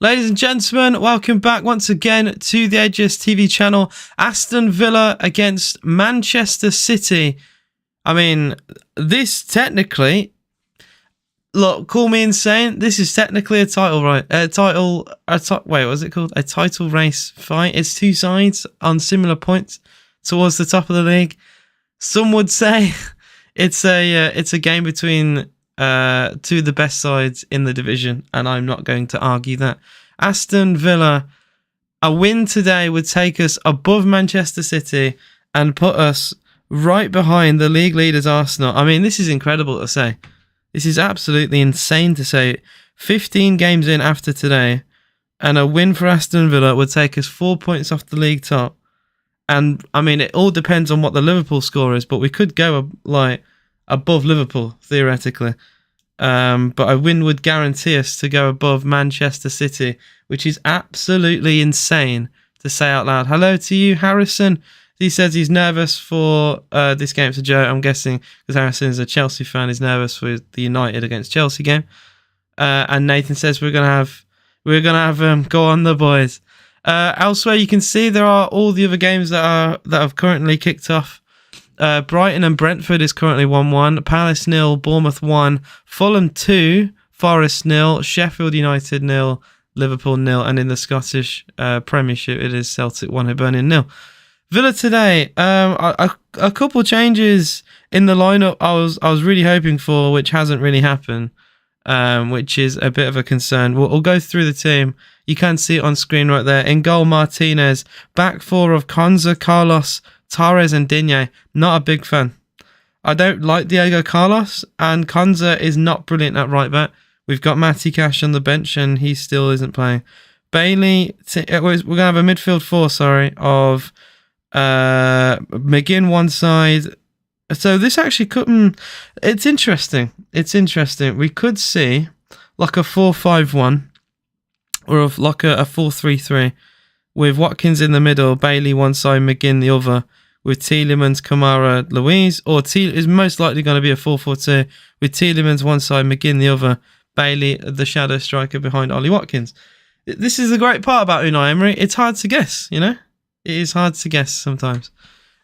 Ladies and gentlemen, welcome back once again to the AGS TV channel. Aston Villa against Manchester City. I mean, this technically, look, call me insane. This is technically a title, right? Wait, what's it called? A title race fight. It's two sides on similar points towards the top of the league. Some would say it's a game between two of the best sides in the division, and I'm not going to argue that. Aston Villa, a win today would take us above Manchester City and put us right behind the league leaders Arsenal. I mean, this is incredible to say. This is absolutely insane to say. 15 games in after today, and a win for Aston Villa would take us 4 points off the league top. And I mean, it all depends on what the Liverpool score is, but we could go like above Liverpool theoretically. But a win would guarantee us to go above Manchester City, which is absolutely insane to say out loud. Hello to you, Harrison. He says he's nervous for this game. It's a joke, I'm guessing, because Harrison is a Chelsea fan. He's nervous for the United against Chelsea game. And Nathan says we're gonna have go on the boys. Elsewhere, you can see there are all the other games that have currently kicked off. Brighton and Brentford is currently 1-1. Palace 0, Bournemouth 1, Fulham 2, Forest 0, Sheffield United 0, Liverpool 0, and in the Scottish Premiership it is Celtic 1, Hibernian 0. Villa today, a couple changes in the lineup I was really hoping for, which hasn't really happened, which is a bit of a concern. We'll go through the team. You can see it on screen right there. In goal, Martinez. Back four of Konza, Carlos, Torres and Digne. Not a big fan. I don't like Diego Carlos, and Konza is not brilliant at right back. We've got Matty Cash on the bench, and he still isn't playing. Bailey, we're going to have a midfield four, of McGinn one side. So this actually couldn't... It's interesting. We could see like a 4-5-1 or like a 4-3-3 with Watkins in the middle, Bailey one side, McGinn the other, with Tielemans, Kamara, Louise, or is most likely going to be a 4-4-2 with Tielemans one side, McGinn the other, Bailey the shadow striker behind Ollie Watkins. This is the great part about Unai Emery. It's hard to guess, you know? It is hard to guess sometimes.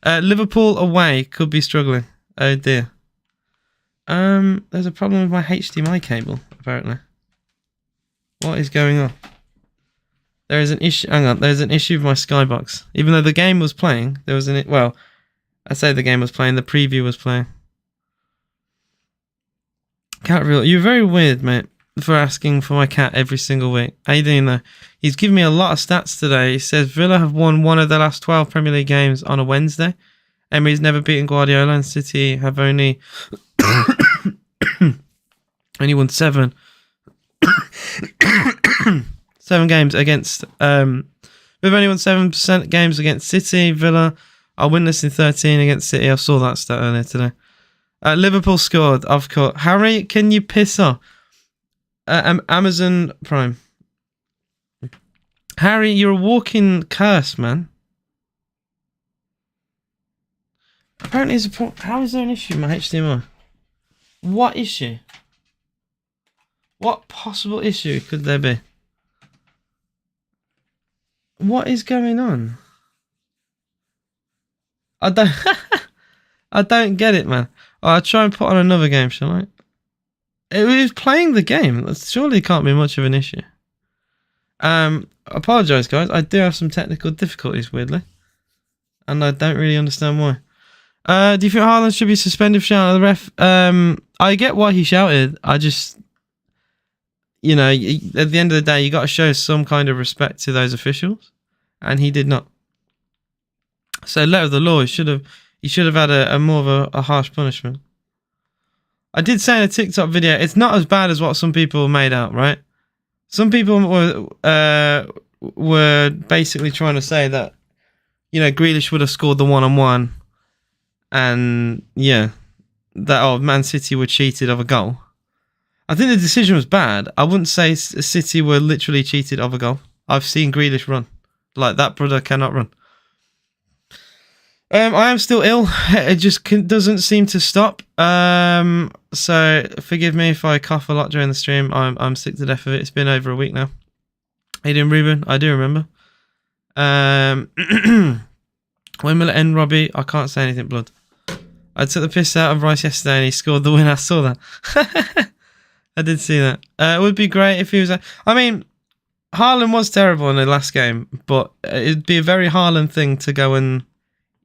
Liverpool away could be struggling. Oh dear. There's a problem with my HDMI cable, apparently. What is going on? There is an issue. Hang on, there's an issue with my Skybox. Even though the game was playing, there was an... Well, I say the game was playing, the preview was playing. Cat Real, you're very weird, mate, for asking for my cat every single week. How you doing, though? He's given me a lot of stats today. He says Villa have won one of their last 12 Premier League games on a Wednesday. Emery's never beaten Guardiola, and City have only... only won 7. 7 games against... we've only won 7% games against City. Villa are winless in 13 against City. I saw that stat earlier today. Liverpool scored. I've caught. Harry, can you piss off? Amazon Prime. Harry, you're a walking curse, man. Apparently, how is there an issue with my HDMI? What issue? What possible issue could there be? What is going on? I don't get it, man. I'll try and put on another game, shall I? It was playing the game. That surely can't be much of an issue. Apologise, guys. I do have some technical difficulties, weirdly. And I don't really understand why. Do you think Haaland should be suspended for shouting at the ref? I get why he shouted. I just... You know, at the end of the day, you got to show some kind of respect to those officials. And he did not. So, letter of the law, he should have had a more of a harsh punishment. I did say in a TikTok video, it's not as bad as what some people made out, right? Some people were basically trying to say that, you know, Grealish would have scored the 1-on-1, and yeah, that Man City were cheated of a goal. I think the decision was bad. I wouldn't say City were literally cheated of a goal. I've seen Grealish run. Like, that brother cannot run. I am still ill. It just doesn't seem to stop. So forgive me if I cough a lot during the stream. I'm sick to death of it. It's been over a week now. Adrian Rubin, I do remember. When will it end, Robbie? I can't say anything, blood. I took the piss out of Rice yesterday and he scored the win. I saw that. I did see that. It would be great if he was... I mean, Haaland was terrible in the last game, but it'd be a very Haaland thing to go and,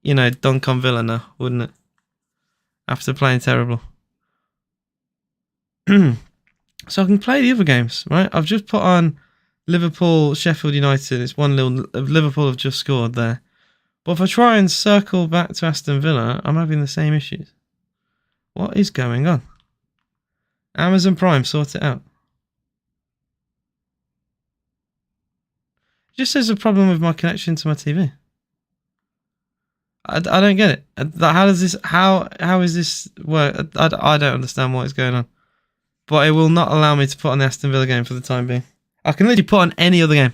you know, dunk on Villa now, wouldn't it? After playing terrible. So I can play the other games, right? I've just put on Liverpool, Sheffield United. It's 1-0. Liverpool have just scored there. But if I try and circle back to Aston Villa, I'm having the same issues. What is going on? Amazon Prime, sort it out. It just says a problem with my connection to my TV. I don't get it. How does this? How is this work? I don't understand what is going on. But it will not allow me to put on the Aston Villa game for the time being. I can literally put on any other game.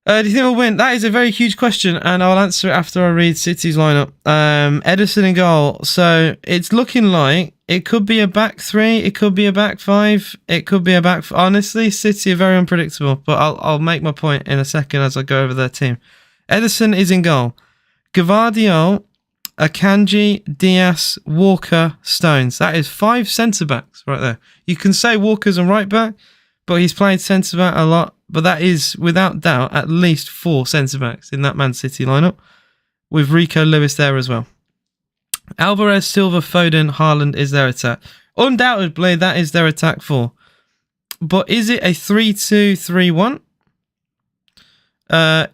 Do you think we'll win? That is a very huge question, and I'll answer it after I read City's lineup. Edison in goal. So it's looking like it could be a back three, it could be a back five, it could be a back. Honestly, City are very unpredictable, but I'll make my point in a second as I go over their team. Edison is in goal. Gvardiol, Akanji, Diaz, Walker, Stones. That is 5 centre backs right there. You can say Walker's a right back, but he's played centre back a lot. But that is, without doubt, at least 4 centre-backs in that Man City lineup, with Rico Lewis there as well. Alvarez, Silva, Foden, Haaland is their attack. Undoubtedly, that is their attack 4. But is it a 3-2-3-1?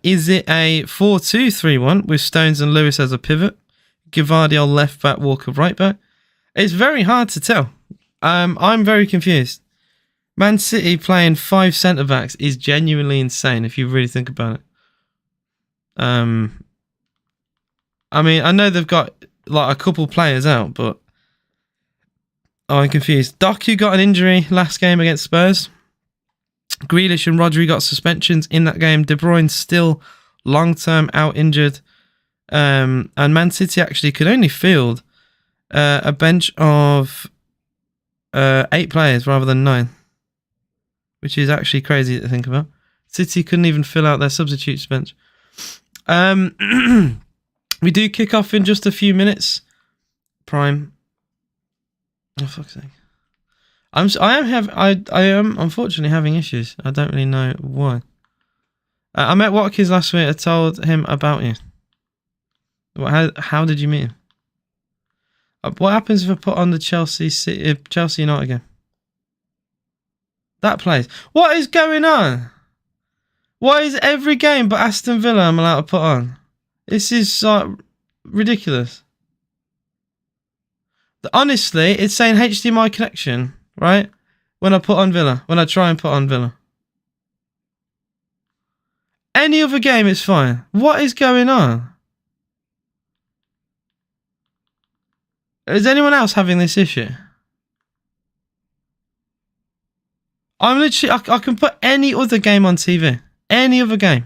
Is it a 4-2-3-1 with Stones and Lewis as a pivot? Gvardiol left back, Walker right back? It's very hard to tell. I'm very confused. Man City playing 5 centre-backs is genuinely insane if you really think about it. I mean, I know they've got like a couple players out, but I'm confused. Doku got an injury last game against Spurs. Grealish and Rodri got suspensions in that game. De Bruyne still long-term out injured. And Man City actually could only field a bench of 8 players rather than 9. Which is actually crazy to think about. City couldn't even fill out their substitutes bench. We do kick off in just a few minutes. Prime. Oh, fuck's sake. I am unfortunately having issues. I don't really know why. I met Watkins last week. I told him about you. How did you meet him? What happens if I put on the Chelsea United game? That plays. What is going on? Why is every game but Aston Villa I'm allowed to put on? This is ridiculous. Honestly, it's saying HDMI connection, right? When I put on Villa. When I try and put on Villa. Any other game is fine. What is going on? Is anyone else having this issue? I'm literally... I can put any other game on TV. Any other game.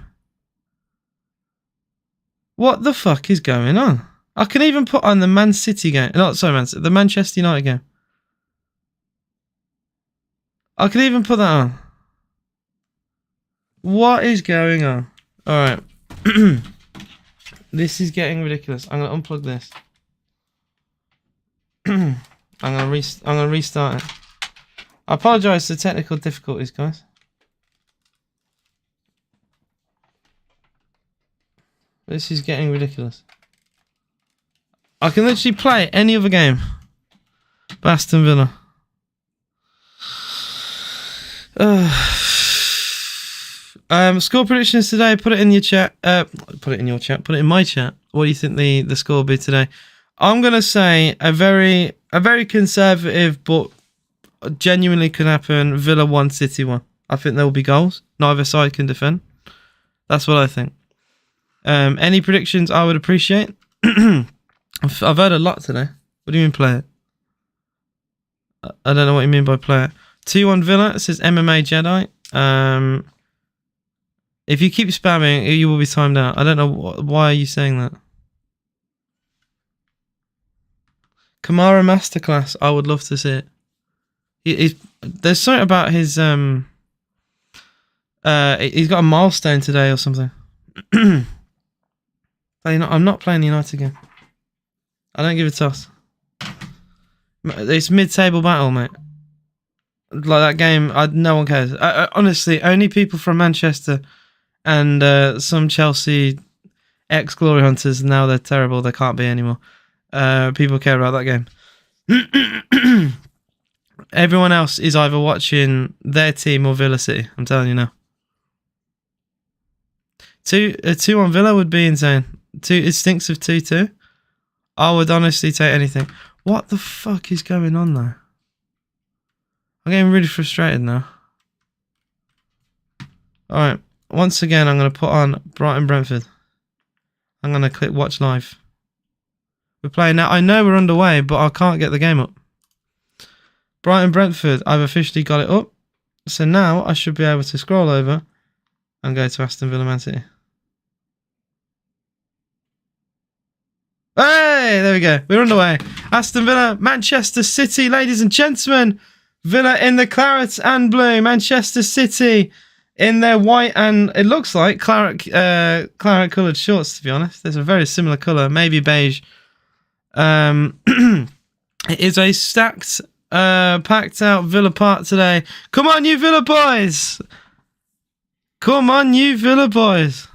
What the fuck is going on? I can even put on the Man City game. The Manchester United game. I can even put that on. What is going on? Alright. This is getting ridiculous. I'm going to unplug this. I'm going to restart it. I apologise for the technical difficulties, guys. This is getting ridiculous. I can literally play any other game. Aston Villa. Score predictions today. Put it in your chat. Put it in my chat. What do you think the score will be today? I'm gonna say a very conservative, but genuinely can happen. Villa 1, City 1. I think there will be goals. Neither side can defend. That's what I think. Any predictions I would appreciate. I've heard a lot today. What do you mean play it? I don't know what you mean by play it. 2-1 Villa. It says MMA Jedi. If you keep spamming, you will be timed out. I don't know why are you saying that. Kamara Masterclass. I would love to see it. There's something about his He's got a milestone today or something. I'm not playing the United game. I don't give a toss. It's mid-table battle, mate. Like that game, no one cares. Honestly, only people from Manchester and some Chelsea ex-glory hunters, now they're terrible, they can't be anymore. People care about that game. Everyone else is either watching their team or Villa City, I'm telling you now. 2-1 Villa would be insane. It stinks of 2-2. I would honestly take anything. What the fuck is going on there? I'm getting really frustrated now. Alright, once again I'm going to put on Brighton-Brentford. I'm going to click watch live. We're playing now. I know we're underway, but I can't get the game up. Brighton-Brentford, I've officially got it up. So now I should be able to scroll over and go to Aston Villa Man City. Hey, there we go. We're underway. Aston Villa, Manchester City, ladies and gentlemen. Villa in the claret and blue. Manchester City in their white and it looks like claret coloured shorts, to be honest. There's a very similar colour, maybe beige. It is a stacked, packed out Villa Park today. Come on, you Villa boys. Come on, you Villa boys.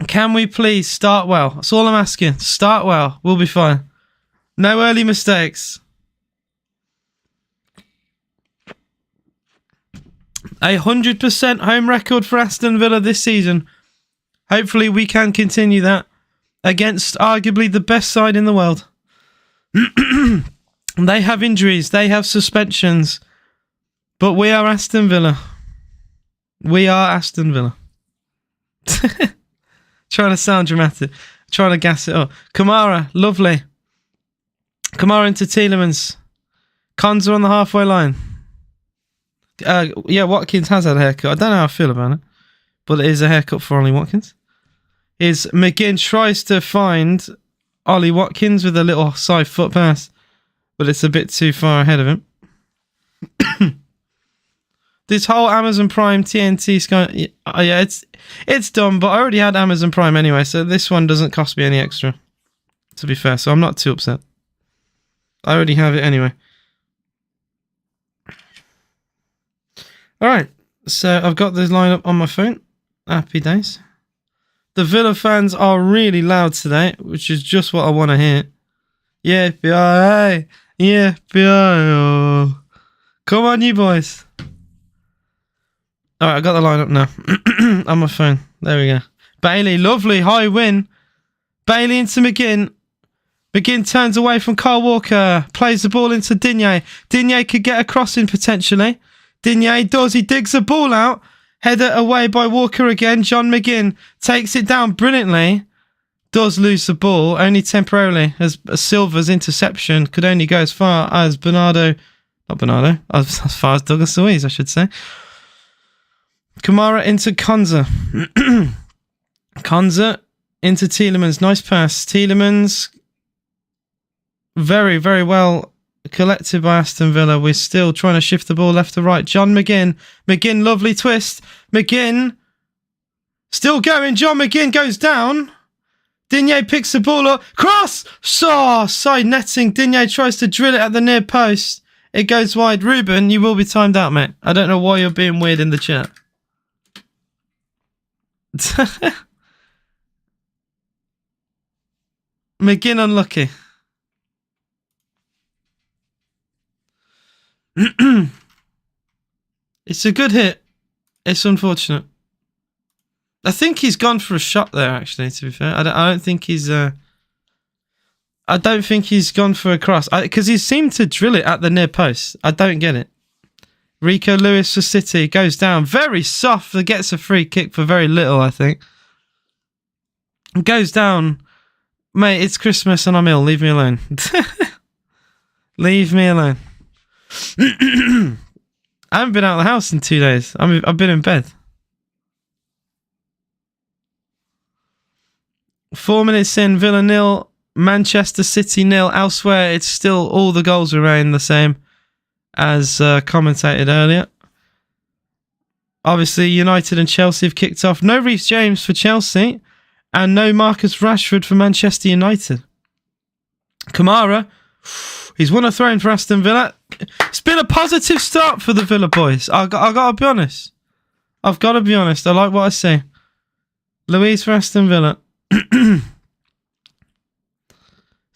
Can we please start well? That's all I'm asking. Start well. We'll be fine. No early mistakes. 100% home record for Aston Villa this season. Hopefully we can continue that against arguably the best side in the world. They have injuries. They have suspensions. But we are Aston Villa. We are Aston Villa. Trying to sound dramatic. Trying to gas it up. Kamara, lovely. Kamara into Tielemans. Konza on the halfway line. Yeah, Watkins has had a haircut. I don't know how I feel about it. But it is a haircut for Ollie Watkins. McGinn tries to find Ollie Watkins with a little side foot pass. But it's a bit too far ahead of him. This whole Amazon Prime TNT Sky, yeah, it's dumb, but I already had Amazon Prime anyway, so this one doesn't cost me any extra, to be fair, so I'm not too upset. I already have it anyway. Alright, so I've got this lineup on my phone. Happy days. The Villa fans are really loud today, which is just what I want to hear. Yeah, FBI, yeah, FBI. Come on, you boys. Alright, I got the lineup now. On my phone. There we go. Bailey, lovely, high win. Bailey into McGinn. McGinn turns away from Kyle Walker. Plays the ball into Digne. Digne could get a crossing potentially. Digne does. He digs the ball out. Header away by Walker again. John McGinn takes it down brilliantly. Does lose the ball, only temporarily, as Silva's interception could only go as far as as far as Douglas Luiz, I should say. Kamara into Konza. Konza into Tielemans. Nice pass. Tielemans, very, very well collected by Aston Villa. We're still trying to shift the ball left to right. John McGinn. McGinn, lovely twist. McGinn, still going. John McGinn goes down. Digne picks the ball up. Cross! Side netting. Digne tries to drill it at the near post. It goes wide. Ruben, you will be timed out, mate. I don't know why you're being weird in the chat. McGinn unlucky. It's a good hit. It's unfortunate. I think he's gone for a shot there, actually, to be fair. I don't think he's gone for a cross. Because he seemed to drill it at the near post. I don't get it. Rico Lewis for City goes down. Very soft. Gets a free kick for very little, I think. Goes down. Mate, it's Christmas and I'm ill. Leave me alone. Leave me alone. I haven't been out of the house in 2 days. I've been in bed. 4 minutes in, Villa 0, Manchester City 0. Elsewhere, it's still all the goals remain the same as commentated earlier. Obviously, United and Chelsea have kicked off. No Reece James for Chelsea and no Marcus Rashford for Manchester United. Kamara, he's won a throw-in for Aston Villa. It's been a positive start for the Villa boys. I got to be honest. I've got to be honest. I like what I see. Louise for Aston Villa.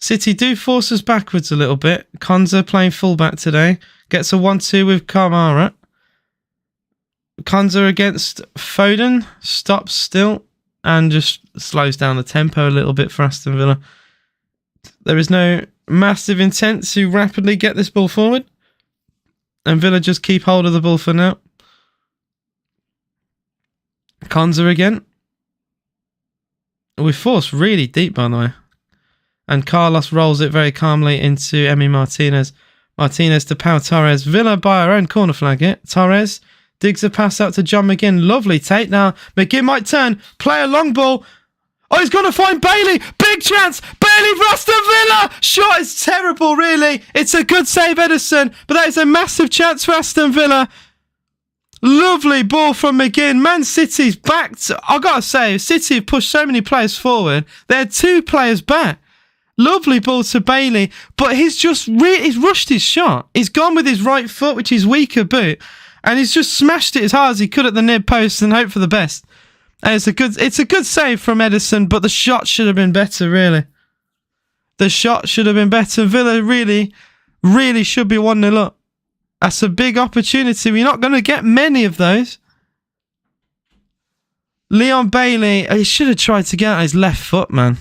City do force us backwards a little bit. Konza playing fullback today. Gets a 1-2 with Kamara. Konza against Foden. Stops still. And just slows down the tempo a little bit for Aston Villa. There is no massive intent to rapidly get this ball forward. And Villa just keep hold of the ball for now. Konza again. We forced really deep, by the way. And Carlos rolls it very calmly into Emi Martinez. Martinez to Pau Torres. Villa by our own corner flag it. Torres digs a pass out to John McGinn. Lovely take now. McGinn might turn. Play a long ball. Oh, he's going to find Bailey. Big chance. Bailey for Aston Villa. Shot is terrible, really. It's a good save, Edison. But that is a massive chance for Aston Villa. Lovely ball from McGinn. Man City's backed. I've got to say, City have pushed so many players forward. They're 2 players back. Lovely ball to Bailey. But he's just he's rushed his shot. He's gone with his right foot, which is weaker boot. And he's just smashed it as hard as he could at the near post and hope for the best. And it's a good save from Edison, but the shot should have been better, really. The shot should have been better. Villa really, really should be 1-0 up. That's a big opportunity. We're not going to get many of those. Leon Bailey, he should have tried to get out his left foot, man.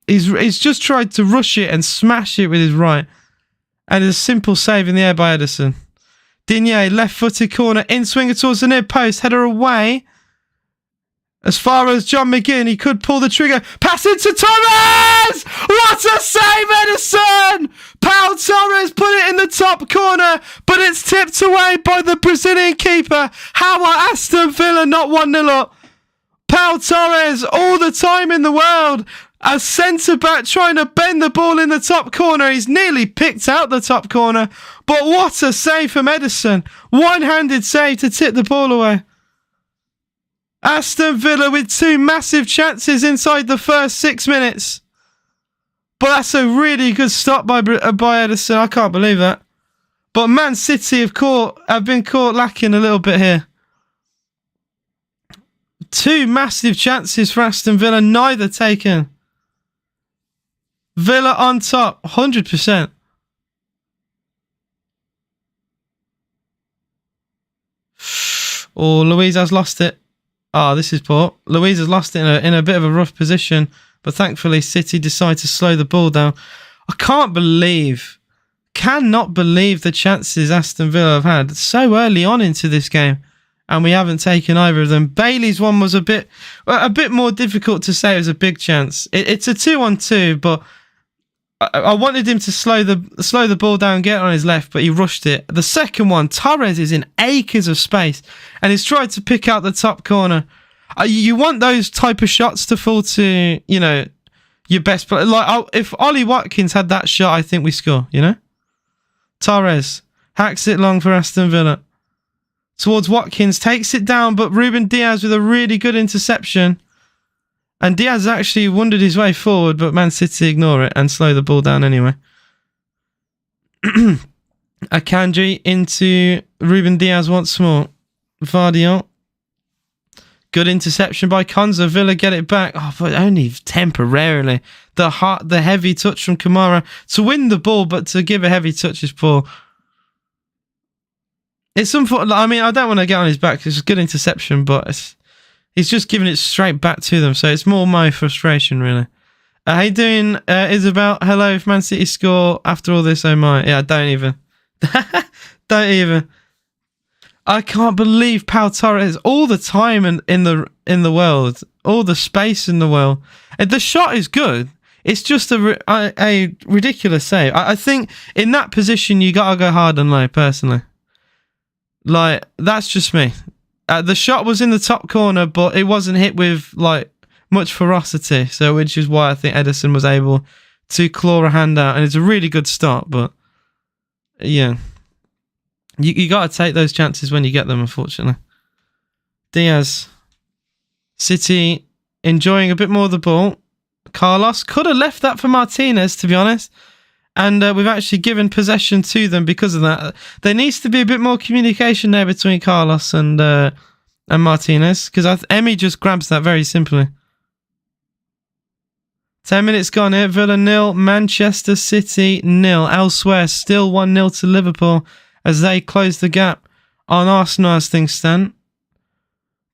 He's just tried to rush it and smash it with his right. And it's a simple save in the air by Edison. Digne, left-footed corner, in-swinger towards the near post, header away. As far as John McGinn, he could pull the trigger. Pass into Torres! What a save, Edison! Pau Torres put it in the top corner, but it's tipped away by the Brazilian keeper. How are Aston Villa not 1-0 up? Pau Torres, all the time in the world. A centre-back trying to bend the ball in the top corner. He's nearly picked out the top corner. But what a save from Edison. One-handed save to tip the ball away. Aston Villa with 2 massive chances inside the first 6 minutes. But that's a really good stop by Edison. I can't believe that. But Man City have been caught lacking a little bit here. 2 massive chances for Aston Villa, neither taken. Villa on top, 100%. Oh, Luiz has lost it. Oh, this is poor. Luiz has lost it in a bit of a rough position, but thankfully City decide to slow the ball down. I cannot believe the chances Aston Villa have had so early on into this game, and we haven't taken either of them. Bailey's one was a bit more difficult to say. It was a big chance. It's a 2-on-2, but I wanted him to slow the ball down, get on his left, but he rushed it. The second one, Torres is in acres of space, and he's tried to pick out the top corner. You want those type of shots to fall to, your best player. Like, if Ollie Watkins had that shot, I think we score, Torres hacks it long for Aston Villa. Towards Watkins, takes it down, but Ruben Diaz with a really good interception. And Diaz actually wandered his way forward, but Man City ignore it and slow the ball down anyway. Akanji into Ruben Diaz once more. Vardiol. Good interception by Konza. Villa get it back. Oh, but only temporarily. The heavy touch from Kamara to win the ball, but to give a heavy touch is poor. It's unfortunate. I mean, I don't want to get on his back. It's a good interception, but he's just giving it straight back to them. So it's more my frustration, really. How you doing, Isabel? Hello, if Man City score after all this, oh my. Yeah, don't even. Don't even. I can't believe Pau Torres, all the time in the world, all the space in the world. And the shot is good. It's just a ridiculous save. I think in that position, you got to go hard and low, personally. Like, that's just me. The shot was in the top corner, but it wasn't hit with, much ferocity. So, which is why I think Edison was able to claw a hand out. And it's a really good start, but, yeah. You got to take those chances when you get them, unfortunately. Diaz. City enjoying a bit more of the ball. Carlos could have left that for Martinez, to be honest. And we've actually given possession to them because of that. There needs to be a bit more communication there between Carlos and Martinez, because Emi just grabs that very simply. 10 minutes gone here. Villa 0, Manchester City 0. Elsewhere, still 1-0 to Liverpool as they close the gap on Arsenal as things stand.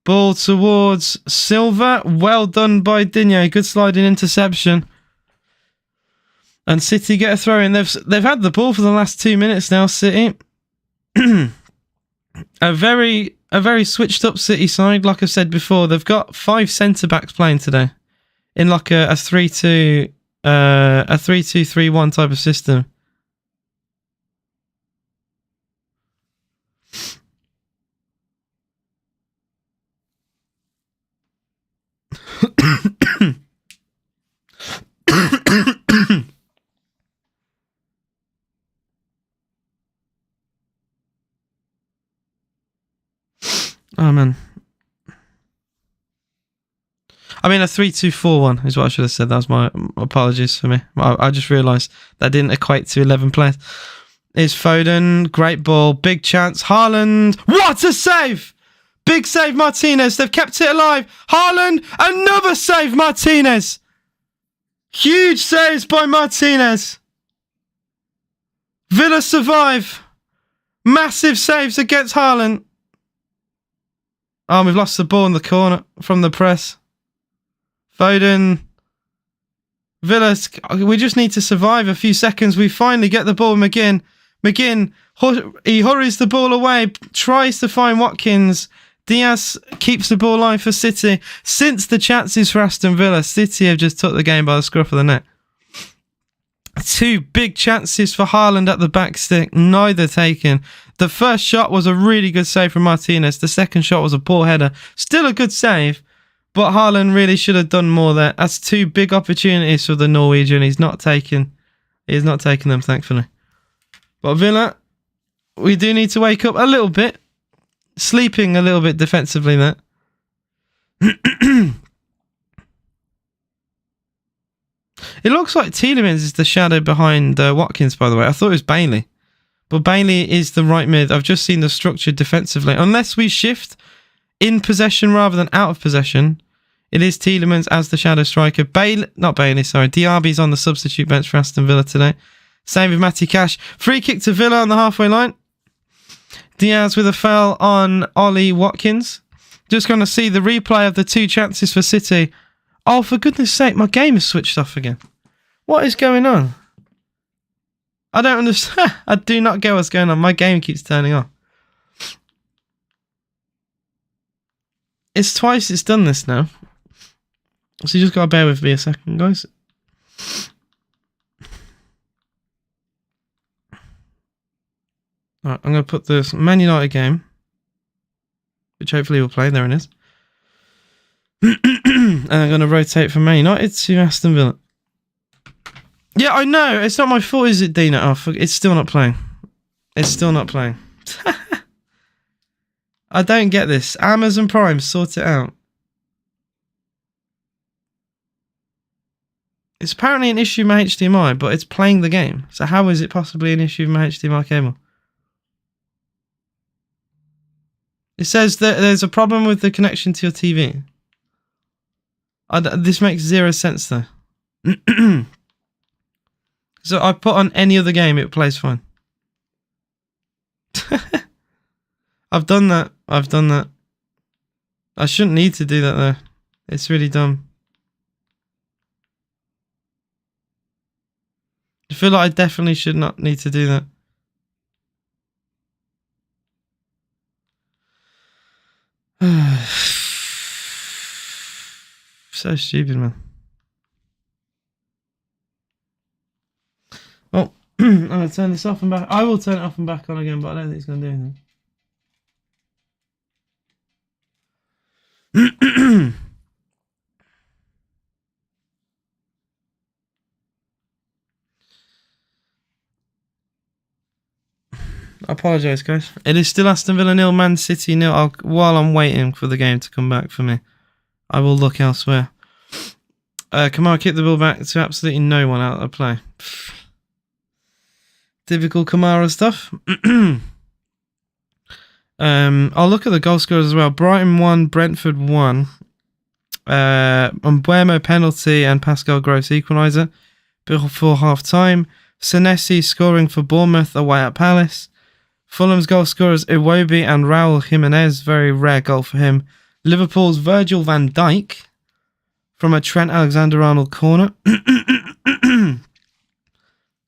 Ball towards Silva. Well done by Digne. Good sliding interception. And City get a throw in. They've had the ball for the last 2 minutes now, City. A very switched up City side. Like I've said before, they've got 5 centre-backs playing today in like a 3-2 a 3-2-3-1 type of system. Oh man. I mean, a 3-2-4-1 is what I should have said. That was my apologies for me. I just realised that didn't equate to 11 players. Is Foden. Great ball. Big chance. Haaland. What a save! Big save, Martinez. They've kept it alive. Haaland. Another save, Martinez. Huge saves by Martinez. Villa survive. Massive saves against Haaland. Oh, we've lost the ball in the corner from the press. Foden. Villa, we just need to survive a few seconds. We finally get the ball. McGinn, he hurries the ball away, tries to find Watkins. Diaz keeps the ball alive for City. Since the chances for Aston Villa, City have just took the game by the scruff of the neck. 2 big chances for Haaland at the back stick, neither taken. The first shot was a really good save from Martinez. The second shot was a poor header. Still a good save, but Haaland really should have done more there. That's 2 big opportunities for the Norwegian. He's not taking them, thankfully. But Villa, we do need to wake up a little bit. Sleeping a little bit defensively there. It looks like Tielemans is the shadow behind Watkins, by the way. I thought it was Bailey. But Bailey is the right mid. I've just seen the structure defensively. Unless we shift in possession rather than out of possession, it is Tielemans as the shadow striker. Diaby's on the substitute bench for Aston Villa today. Same with Matty Cash. Free kick to Villa on the halfway line. Diaz with a foul on Ollie Watkins. Just going to see the replay of the 2 chances for City. Oh, for goodness sake, my game is switched off again. What is going on? I don't understand. I do not get what's going on. My game keeps turning off. It's twice it's done this now. So you just got to bear with me a second, guys. Alright, I'm going to put this Man United game, which hopefully we'll play. There it is. And I'm going to rotate from Man United to Aston Villa. Yeah, I know. It's not my fault, is it, Dina? Oh, fuck. It's still not playing. It's still not playing. I don't get this. Amazon Prime, sort it out. It's apparently an issue with my HDMI, but it's playing the game. So how is it possibly an issue with my HDMI cable? It says that there's a problem with the connection to your TV. This makes 0 sense though. So I put on any other game, it plays fine. I've done that. I shouldn't need to do that though. It's really dumb. I feel like I definitely should not need to do that. So stupid, man. Well, I'm going to turn this off and back. I will turn it off and back on again, but I don't think it's going to do anything. I apologise, guys. It is still Aston Villa 0, Man City 0. While I'm waiting for the game to come back for me, I will look elsewhere. Kamara kicked the ball back to absolutely no one out of play. Typical Kamara stuff. I'll look at the goal scorers as well. Brighton 1, Brentford 1. Mbuemo penalty and Pascal Gross equaliser before half time. Senesi scoring for Bournemouth away at Palace. Fulham's goal scorers Iwobi and Raul Jimenez, very rare goal for him. Liverpool's Virgil van Dijk from a Trent Alexander-Arnold corner.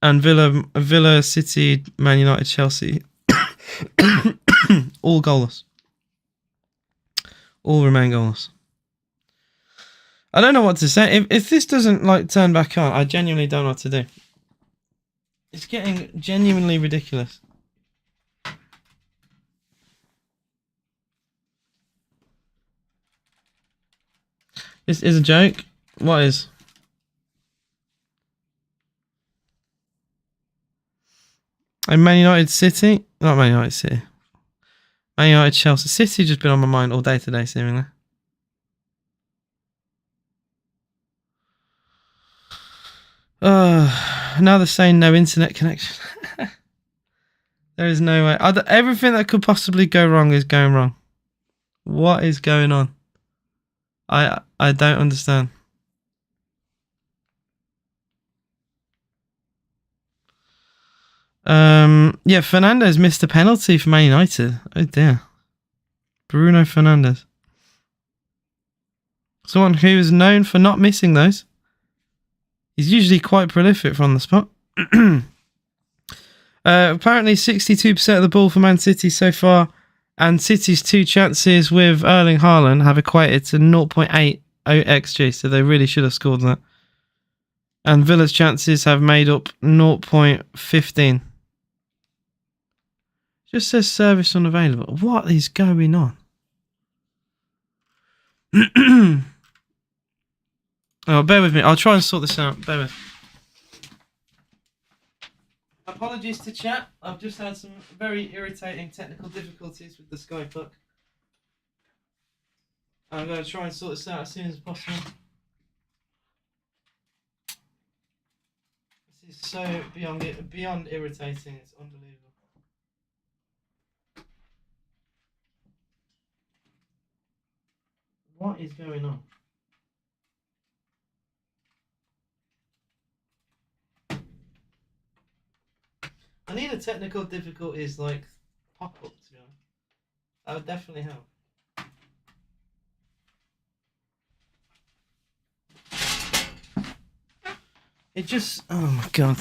And Villa, City, Man United, Chelsea. All goalless. All remain goalless. I don't know what to say. If this doesn't like turn back on, I genuinely don't know what to do. It's getting genuinely ridiculous. This is a joke. What is? And Man United City? Not Man United City. Man United Chelsea. City just been on my mind all day today, seemingly. Now they're saying no internet connection. There is no way. Everything that could possibly go wrong is going wrong. What is going on? I don't understand. Yeah, Fernandes missed a penalty for Man United. Oh dear. Bruno Fernandes. Someone who is known for not missing those. He's usually quite prolific from the spot. Apparently 62% of the ball for Man City so far, and City's 2 chances with Erling Haaland have equated to 0.80 XG, so they really should have scored that. And Villa's chances have made up 0.15. Just says service unavailable. What is going on? Oh, bear with me. I'll try and sort this out. Bear with. Apologies to chat. I've just had some very irritating technical difficulties with the Sky Puck. I'm going to try and sort this out as soon as possible. This is so beyond irritating. It's unbelievable. What is going on? I need a technical difficulties like pop-up, to be honest. That would definitely help. It just... Oh my god.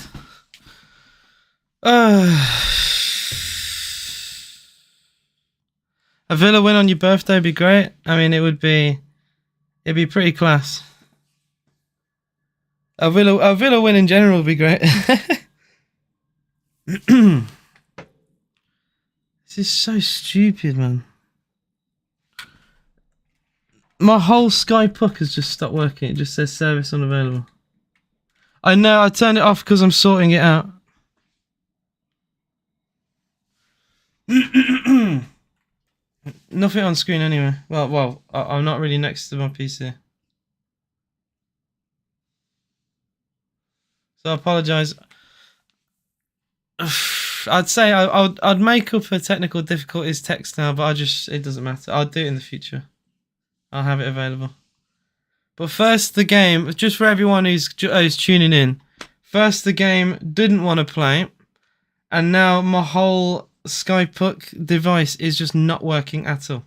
A Villa win on your birthday would be great. I mean, it'd be pretty class. A Villa win in general would be great. This is so stupid, man. My whole Sky Puck has just stopped working. It just says service unavailable. I know, I turned it off because I'm sorting it out. Nothing on screen anyway. Well, I'm not really next to my PC. So I apologise. I'd say I'd make up a technical difficulties text now, but it doesn't matter. I'll do it in the future. I'll have it available. But first, the game, just for everyone who's tuning in. First, the game didn't want to play, and now my whole Sky Puck device is just not working at all.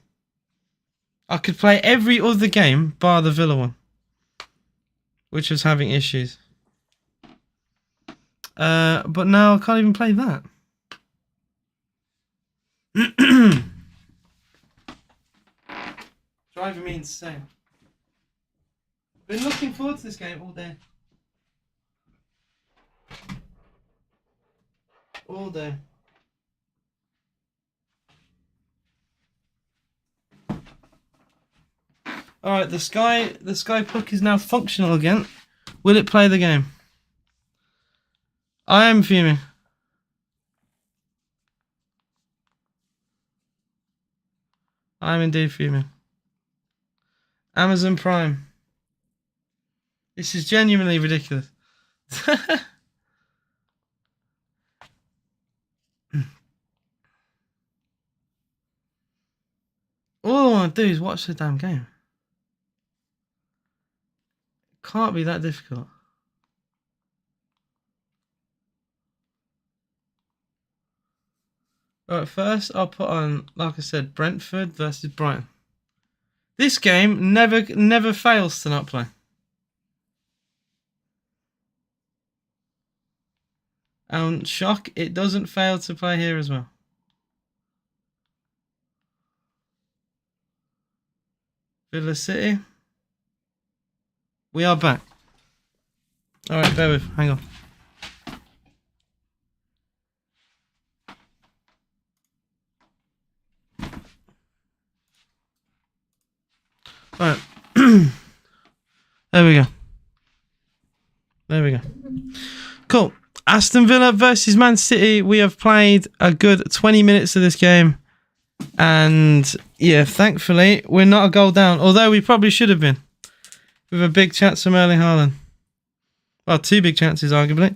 I could play every other game bar the Villa one, which was having issues. But now I can't even play that. Driving me insane. Been looking forward to this game all day. All day. Alright, the Sky Puck is now functional again. Will it play the game? I am fuming. I'm indeed fuming. Amazon Prime. This is genuinely ridiculous. All I want to do is watch the damn game. Can't be that difficult. Alright, first I'll put on, like I said, Brentford versus Brighton. This game never fails to not play. And shock, it doesn't fail to play here as well. Villa City. We are back. Alright, bear with, hang on. Alright. There we go. There we go. Cool. Aston Villa versus Man City. We have played a good 20 minutes of this game. And yeah, thankfully, we're not a goal down. Although we probably should have been. With a big chance from Erling Haaland. Well, two big chances, arguably.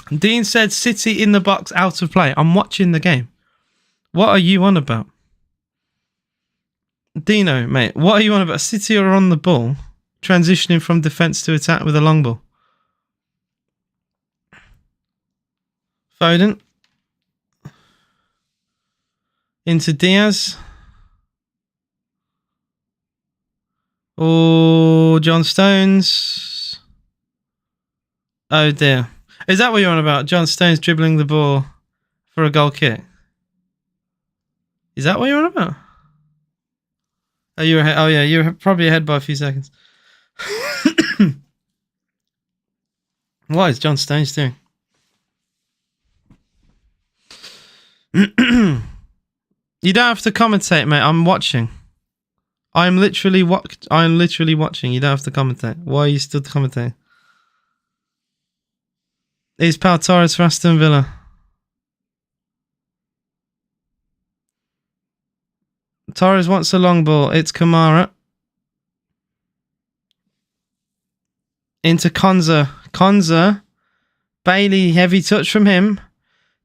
Dean said City in the box, out of play. I'm watching the game. What are you on about? Dino, mate, what are you on about? City are on the ball, transitioning from defence to attack with a long ball. Foden. Into Diaz. Oh, John Stones. Oh dear. Is that what you're on about? John Stones dribbling the ball for a goal kick? Is that what you're on about? Oh, you're ahead. Oh yeah, you're probably ahead by a few seconds. What is John Stones doing? You don't have to commentate, mate. I'm watching. I'm literally watching. You don't have to commentate. Why are you still commentating? Is Pau Torres for Aston Villa? Torres wants a long ball. It's Kamara. Into Konza. Konza. Bailey, heavy touch from him.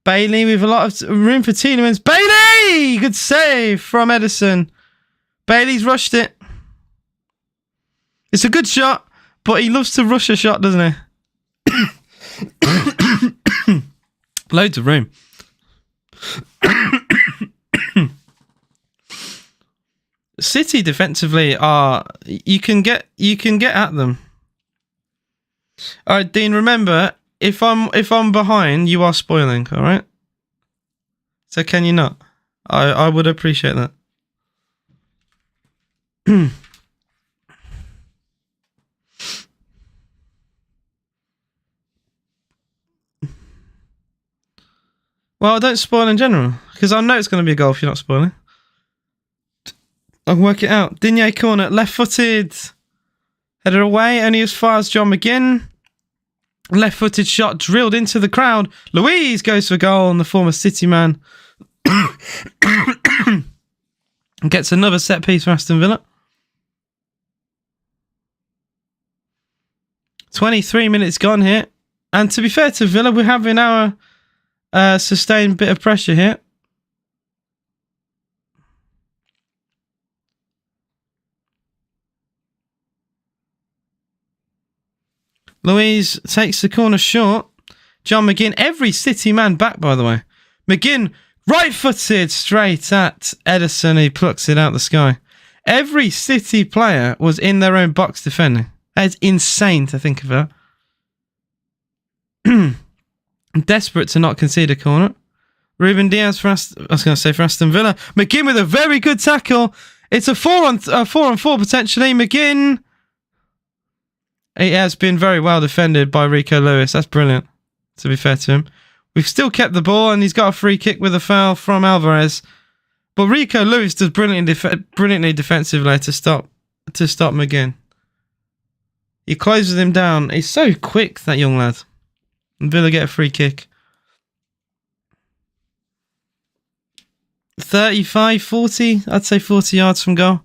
Bailey with a lot of room for Tielemans. Bailey! Good save from Edison. Bailey's rushed it. It's a good shot, but he loves to rush a shot, doesn't he? Loads of room. City defensively are you can get at them. All right, Dean. Remember, if I'm behind, you are spoiling. All right. So can you not? I would appreciate that. Well, don't spoil in general, because I know it's going to be a goal if you're not spoiling. I can work it out. Digne corner, left-footed. Header away, only as far as John McGinn. Left-footed shot drilled into the crowd. Louise goes for goal, and the former City man gets another set piece for Aston Villa. 23 minutes gone here. And to be fair to Villa, we're having our sustained bit of pressure here. Louise takes the corner short. John McGinn, every City man back, by the way. McGinn, right-footed, straight at Edison. He plucks it out the sky. Every City player was in their own box defending. That is insane to think of that. Desperate to not concede a corner. Ruben Diaz for for Aston Villa. McGinn with a very good tackle. It's a 4-on-4 potentially. McGinn. It has been very well defended by Rico Lewis. That's brilliant, to be fair to him. We've still kept the ball, and he's got a free kick with a foul from Alvarez. But Rico Lewis does brilliantly defensively to stop McGinn. He closes him down. He's so quick, that young lad. Villa get a free kick. 35, 40. I'd say 40 yards from goal.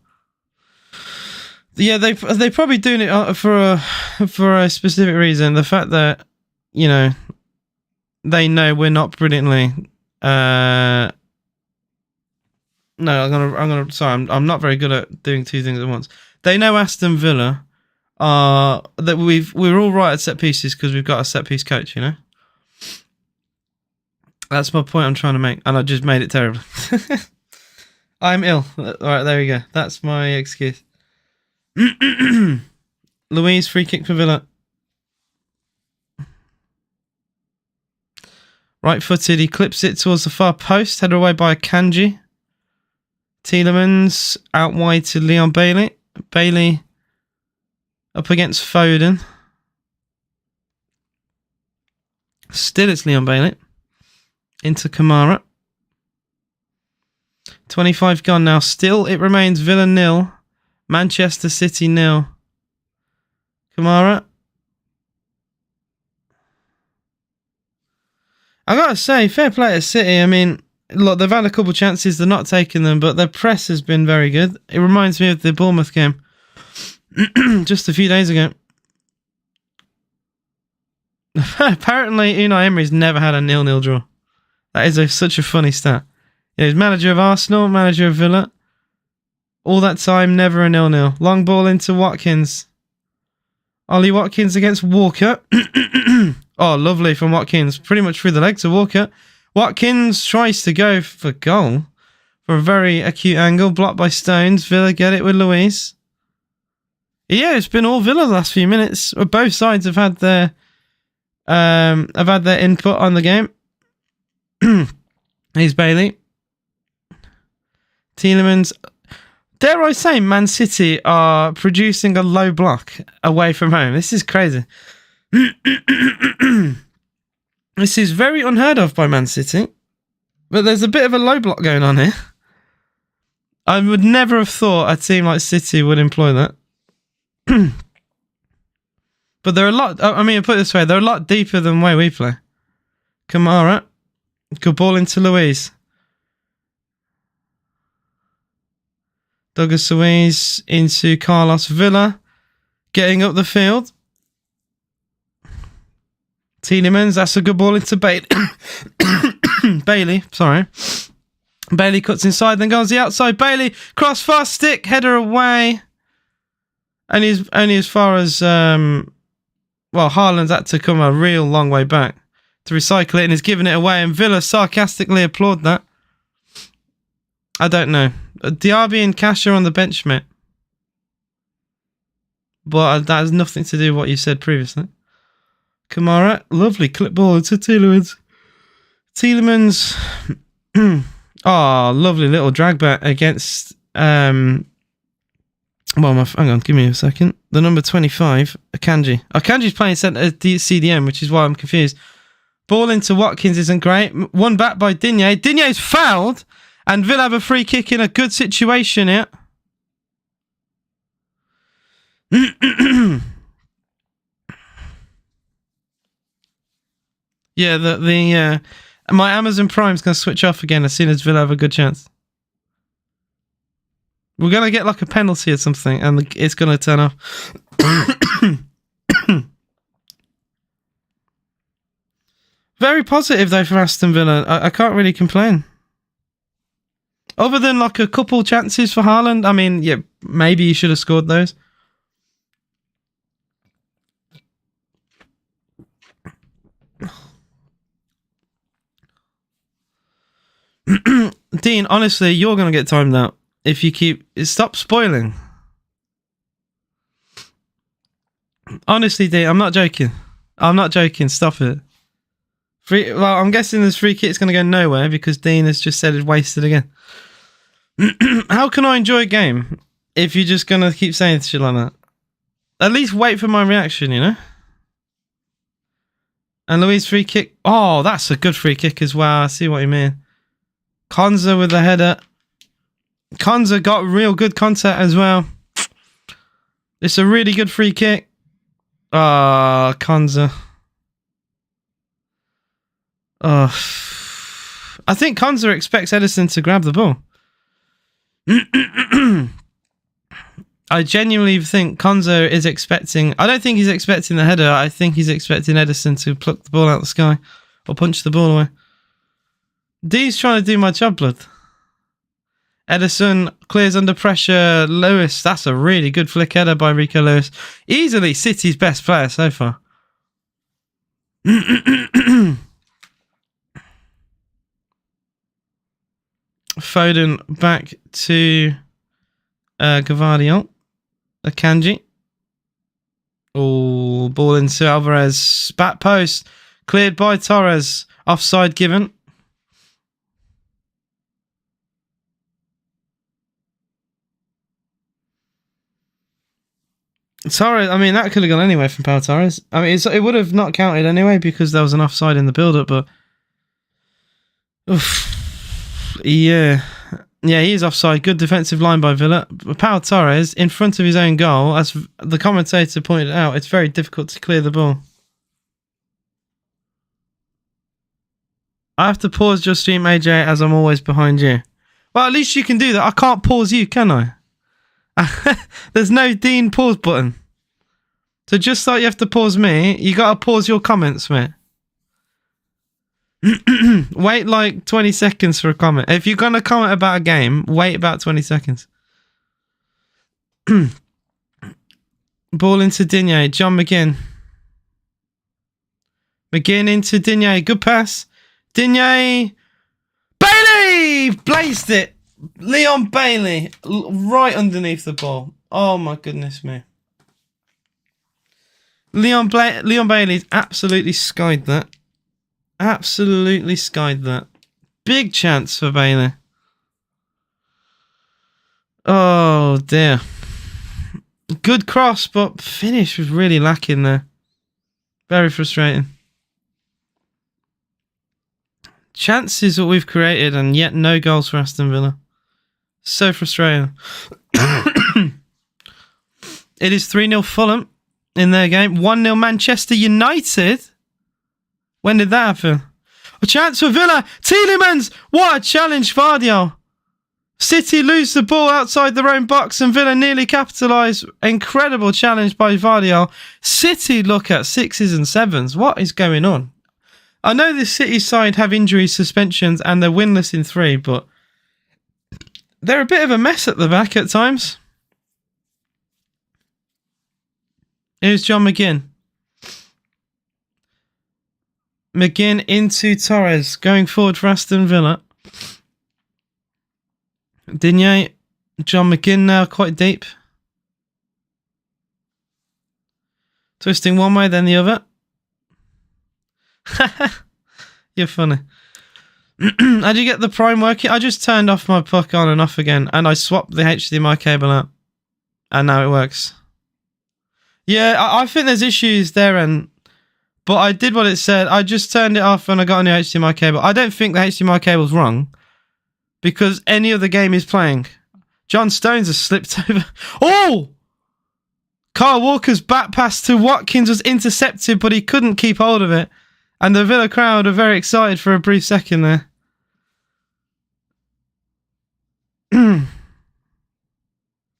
Yeah, they're probably doing it for a specific reason. The fact that, you know, they know we're not brilliantly. No, I'm gonna. Sorry, I'm not very good at doing two things at once. They know Aston Villa that we're all right at set pieces because we've got a set piece coach. You know, that's my point I'm trying to make, and I just made it terrible. I'm ill. All right, there we go. That's my excuse. Louise, free kick for Villa. Right-footed, he clips it towards the far post, headed away by Kanji. Tielemans out wide to Leon Bailey. Bailey up against Foden. Still it's Leon Bailey. Into Kamara. 25 gone now. Still it remains Villa 0. Manchester City 0. Kamara. I gotta say, fair play to City. I mean, look, they've had a couple of chances, they're not taking them, but their press has been very good. It reminds me of the Bournemouth game just a few days ago. Apparently, Unai Emery's never had a 0-0 draw. That is such a funny stat. Yeah, he's manager of Arsenal, manager of Villa. All that time, never a 0-0. Long ball into Watkins. Ollie Watkins against Walker. Oh, lovely from Watkins. Pretty much through the legs of Walker. Watkins tries to go for goal. For a very acute angle. Blocked by Stones. Villa get it with Luis. Yeah, it's been all Villa the last few minutes. Both sides have had their input on the game. Here's Bailey. Tielemans. Dare I say, Man City are producing a low block away from home. This is crazy. This is very unheard of by Man City. But there's a bit of a low block going on here. I would never have thought a team like City would employ that. But they're a lot... I mean, put it this way. They're a lot deeper than the way we play. Kamara. Good ball into Luis. Douglas Luiz into Carlos Villa. Getting up the field. Tielemans, that's a good ball into Bailey. Bailey, sorry. Bailey cuts inside, then goes the outside. Bailey, cross fast stick, header away. And he's only as far as... Haaland's had to come a real long way back to recycle it, and he's giving it away, and Villa sarcastically applaud that. I don't know. Diaby and Cash are on the bench, mate. But that has nothing to do with what you said previously. Kamara, lovely clip ball into Tielemans. Tielemans, lovely little drag back against, hang on, give me a second. The number 25, Akanji. Akanji's playing centre CDM, which is why I'm confused. Ball into Watkins isn't great. One back by Digne. Digne's fouled, and Villa have a free kick in a good situation here. Yeah, my Amazon Prime's going to switch off again as soon as Villa have a good chance. We're going to get like a penalty or something, and it's going to turn off. Very positive, though, from Aston Villa. I can't really complain. Other than like a couple chances for Haaland. I mean, yeah, maybe he should have scored those. Dean, honestly, you're going to get timed out if you stop spoiling. Honestly, Dean, I'm not joking. Stop it. I'm guessing this free kick's going to go nowhere because Dean has just said it's wasted again. How can I enjoy a game if you're just going to keep saying shit like that? At least wait for my reaction, you know? And Luis free kick. Oh, that's a good free kick as well. I see what you mean. Konza with the header. Konza got real good contact as well. It's a really good free kick. Konza. Oh, I think Konza expects Edison to grab the ball. I genuinely think Konza is expecting... I don't think he's expecting the header. I think he's expecting Edison to pluck the ball out of the sky or punch the ball away. D's trying to do my job, blood. Edison clears under pressure. Lewis, that's a really good flick header by Rico Lewis. Easily City's best player so far. Foden back to Gavardiol. Akanji. Oh, ball into Alvarez. Back post. Cleared by Torres. Offside given. Torres, I mean, that could have gone anyway from Pau Torres. I mean, it would have not counted anyway because there was an offside in the build-up, but... Oof. Yeah. Yeah, he is offside. Good defensive line by Villa. Pau Torres, in front of his own goal, as the commentator pointed out, it's very difficult to clear the ball. I have to pause your stream, AJ, as I'm always behind you. Well, at least you can do that. I can't pause you, can I? There's no Dean pause button. So just like you have to pause me, you got to pause your comments, mate. Wait like 20 seconds for a comment. If you're going to comment about a game, wait about 20 seconds. Ball into Digne. John McGinn. McGinn into Digne. Good pass. Digne. Bailey! Blazed it. Leon Bailey. Right underneath the ball. Oh my goodness me. Leon Bailey's absolutely skied that. Absolutely skied that. Big chance for Bailey. Oh dear. Good cross, but finish was really lacking there. Very frustrating. Chances that we've created and yet no goals for Aston Villa. So frustrating. It is 3-0 Fulham in their game. 1-0 Manchester United. When did that happen? A chance for Villa. Tielemans. What a challenge, Vardiol. City lose the ball outside their own box and Villa nearly capitalise. Incredible challenge by Vardiol. City look at 6s and 7s. What is going on? I know the City side have injuries, suspensions, and they're winless in 3, but they're a bit of a mess at the back at times. Here's John McGinn. McGinn into Torres. Going forward for Aston Villa. Digne. John McGinn now quite deep. Twisting one way, then the other. You're funny. How do you get the Prime working? I just turned off my puck on and off again, and I swapped the HDMI cable out, and now it works. Yeah, I think there's issues there, but I did what it said. I just turned it off and I got a new HDMI cable. I don't think the HDMI cable's wrong, because any other game is playing. John Stones has slipped over. Oh! Kyle Walker's back pass to Watkins was intercepted, but he couldn't keep hold of it. And the Villa crowd are very excited for a brief second there.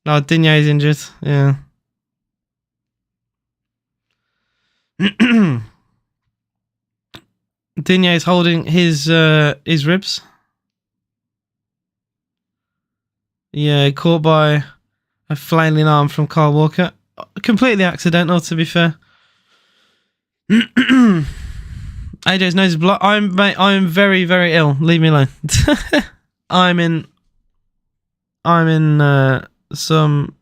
Oh, Digne's injured. Yeah. Digne's holding his ribs. Yeah, caught by a flailing arm from Kyle Walker. Completely accidental, to be fair. AJ's nose is blocked. I'm very, very ill. Leave me alone. I'm in some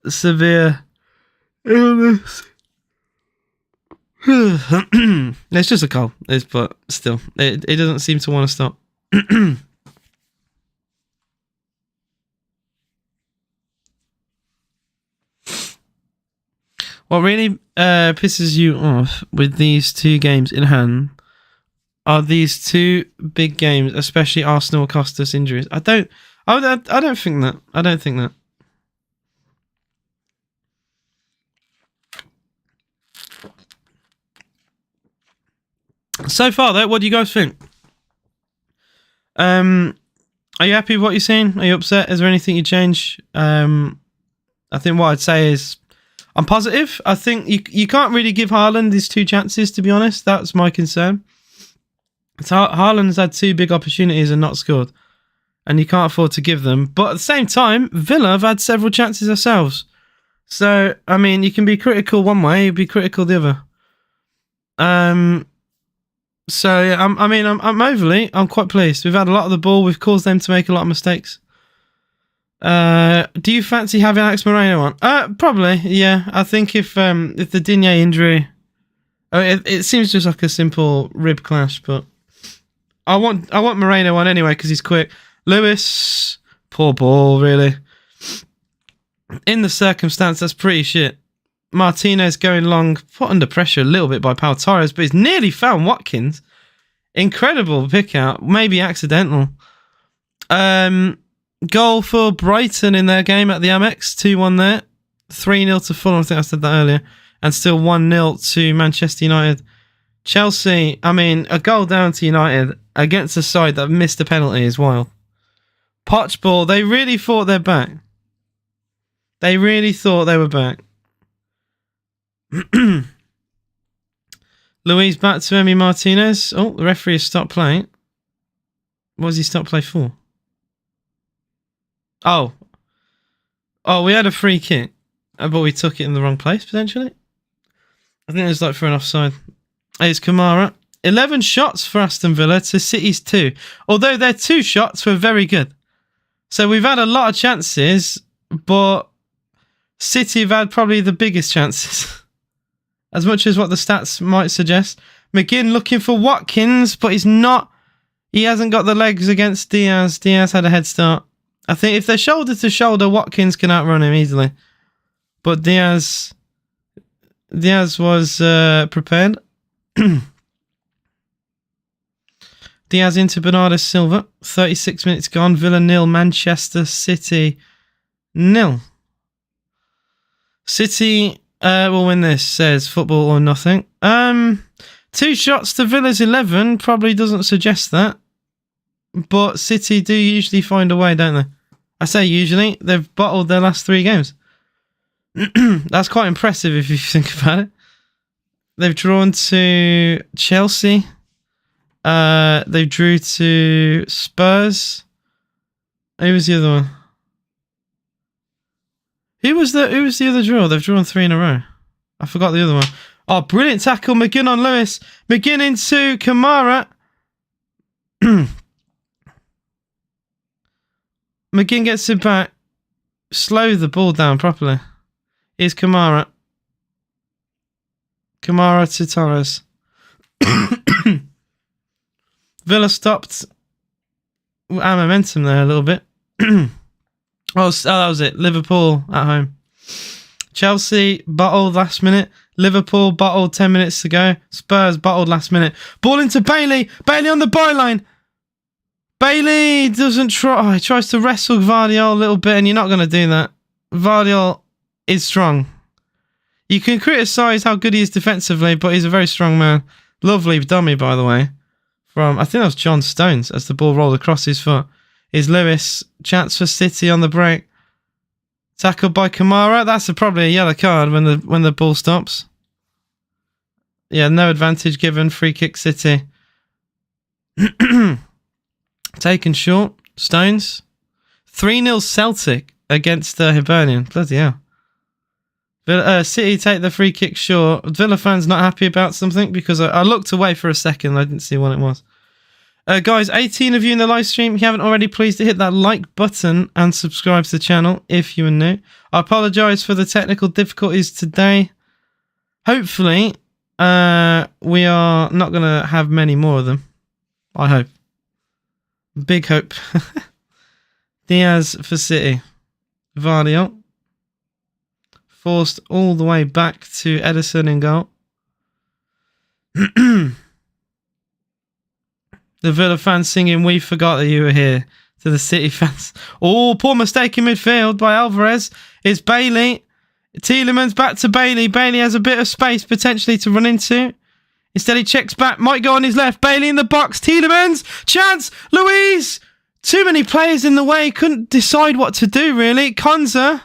severe illness. It's just a cold. But still, it doesn't seem to want to stop. What really pisses you off with these two games in hand are these two big games, especially Arsenal cost us injuries. I don't think that. I don't think that. So far, though, what do you guys think? Are you happy with what you're seeing? Are you upset? Is there anything you change? I think what I'd say is I'm positive. I think you can't really give Haaland these 2 chances, to be honest. That's my concern. Haaland's had 2 big opportunities and not scored. And you can't afford to give them. But at the same time, Villa have had several chances ourselves. So, I mean, you can be critical one way, you be critical the other. So, yeah, I'm quite pleased. We've had a lot of the ball. We've caused them to make a lot of mistakes. Do you fancy having Alex Moreno on? Probably, yeah. I think if the Digne injury... it seems just like a simple rib clash, but... I want Moreno on anyway, because he's quick. Lewis, poor ball, really. In the circumstance, that's pretty shit. Martinez going long, put under pressure a little bit by Pau Torres, but he's nearly found Watkins. Incredible pick out, maybe accidental. Goal for Brighton in their game at the Amex, 2-1 there. 3-0 to Fulham, I think I said that earlier. And still 1-0 to Manchester United. Chelsea, I mean, a goal down to United against a side that missed a penalty is wild. Poch ball, they really thought they're back. They really thought they were back. Luis back to Emi Martinez. Oh, the referee has stopped playing. What does he stop play for? Oh, we had a free kick, but we took it in the wrong place, potentially. I think it was like for an offside. It's Kamara. 11 shots for Aston Villa to City's 2. Although their 2 shots were very good. So we've had a lot of chances, but City have had probably the biggest chances. As much as what the stats might suggest. McGinn looking for Watkins, but he's not. He hasn't got the legs against Diaz. Diaz had a head start. I think if they're shoulder to shoulder, Watkins can outrun him easily. But Diaz was prepared. Diaz into Bernardo Silva. 36 minutes gone. Villa 0, Manchester City 0. City will win this, says football or nothing. 2 shots to Villa's 11 probably doesn't suggest that. But City do usually find a way, don't they? I say usually. They've bottled their last 3 games. That's quite impressive if you think about it. They've drawn to Chelsea. They drew to Spurs. Who was the other one? Who was the other draw? They've drawn 3 in a row. I forgot the other one. Oh, brilliant tackle. McGinn on Lewis. McGinn into Kamara. McGinn gets it back. Slow the ball down properly. Here's Kamara. Kamara to Torres. Villa stopped our momentum there a little bit. Oh, that was it. Liverpool at home. Chelsea bottled last minute. Liverpool bottled 10 minutes to go. Spurs bottled last minute. Ball into Bailey. Bailey on the byline. Bailey doesn't try. Oh, he tries to wrestle Vardiol a little bit, and you're not going to do that. Vardiol is strong. You can criticise how good he is defensively, but he's a very strong man. Lovely dummy, by the way. From, I think that was John Stones as the ball rolled across his foot. Is Lewis. Chance for City on the break. Tackled by Kamara. That's probably a yellow card when the ball stops. Yeah, no advantage given. Free kick City. Taken short. Stones. 3-0 Celtic against Hibernian. Bloody hell. City take the free kick short. Villa fans not happy about something because I looked away for a second. I didn't see what it was. Guys, 18 of you in the live stream. If you haven't already, please hit that like button and subscribe to the channel if you are new. I apologise for the technical difficulties today. Hopefully, we are not going to have many more of them. I hope. Big hope. Diaz for City. Vardiol. Forced all the way back to Edison in goal. The Villa fans singing, "We forgot that you were here," to the City fans. Oh, poor mistake in midfield by Alvarez. It's Bailey. Tielemans back to Bailey. Bailey has a bit of space potentially to run into. Instead, he checks back. Might go on his left. Bailey in the box. Tielemans. Chance. Louise. Too many players in the way. Couldn't decide what to do, really. Konza.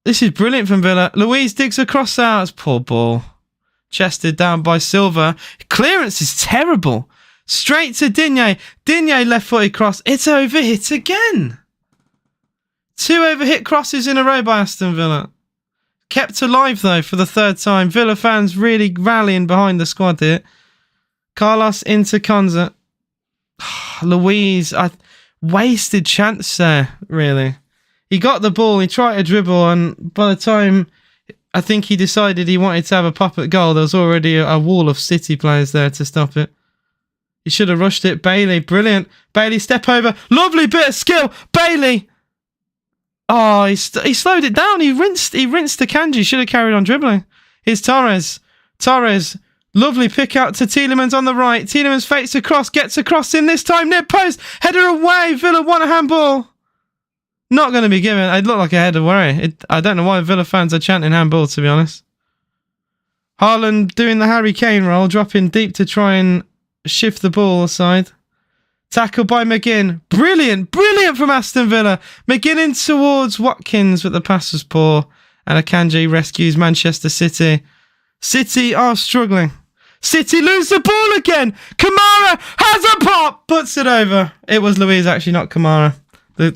This is brilliant from Villa. Louise digs across out. Poor ball. Chested down by Silva. Clearance is terrible. Straight to Digne. Digne left-footed cross. It's overhit again. 2 overhit crosses in a row by Aston Villa. Kept alive, though, for the 3rd time. Villa fans really rallying behind the squad here. Carlos into Konza. Louise, wasted chance there, really. He got the ball, he tried to dribble, and by the time I think he decided he wanted to have a pop at goal, there was already a wall of City players there to stop it. He should have rushed it. Bailey, brilliant. Bailey, step over. Lovely bit of skill. Bailey. Oh, he slowed it down. He rinsed the Kanji. Should have carried on dribbling. Here's Torres. Torres. Lovely pick out to Tielemans on the right. Tielemans fakes across. Gets across in this time. Near post. Header away. Villa want a handball. Not going to be given. It looked like a header away. I don't know why Villa fans are chanting handball, to be honest. Haaland doing the Harry Kane roll. Dropping deep to try and shift the ball aside. Tackle by McGinn. Brilliant. Brilliant from Aston Villa. McGinn in towards Watkins, but the pass was poor. And Akanji rescues Manchester City. City are struggling. City lose the ball again. Kamara has a pop. Puts it over. It was Louise, actually, not Kamara.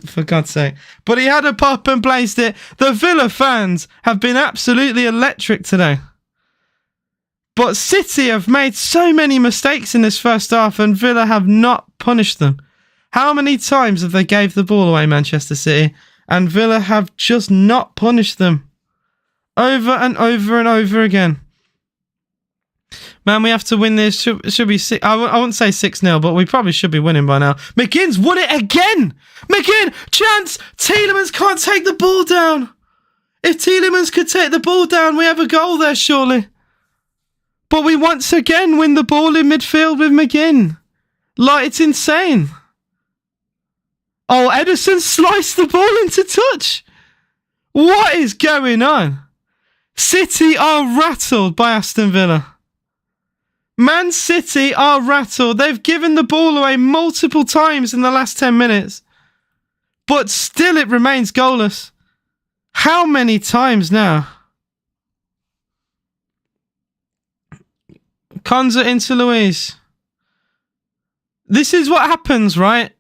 For God's sake. But he had a pop and placed it. The Villa fans have been absolutely electric today. But City have made so many mistakes in this first half and Villa have not punished them. How many times have they gave the ball away, Manchester City? And Villa have just not punished them. Over and over and over again. Man, we have to win this. Should be six. I wouldn't say 6-0, but we probably should be winning by now. McGinn's won it again. McGinn, chance. Tielemans can't take the ball down. If Tielemans could take the ball down, we have a goal there, surely. But we once again win the ball in midfield with McGinn. Like, it's insane. Oh, Ederson sliced the ball into touch. What is going on? City are rattled by Aston Villa. Man City are rattled. They've given the ball away multiple times in the last 10 minutes. But still it remains goalless. How many times now? Konza into Louise. This is what happens, right?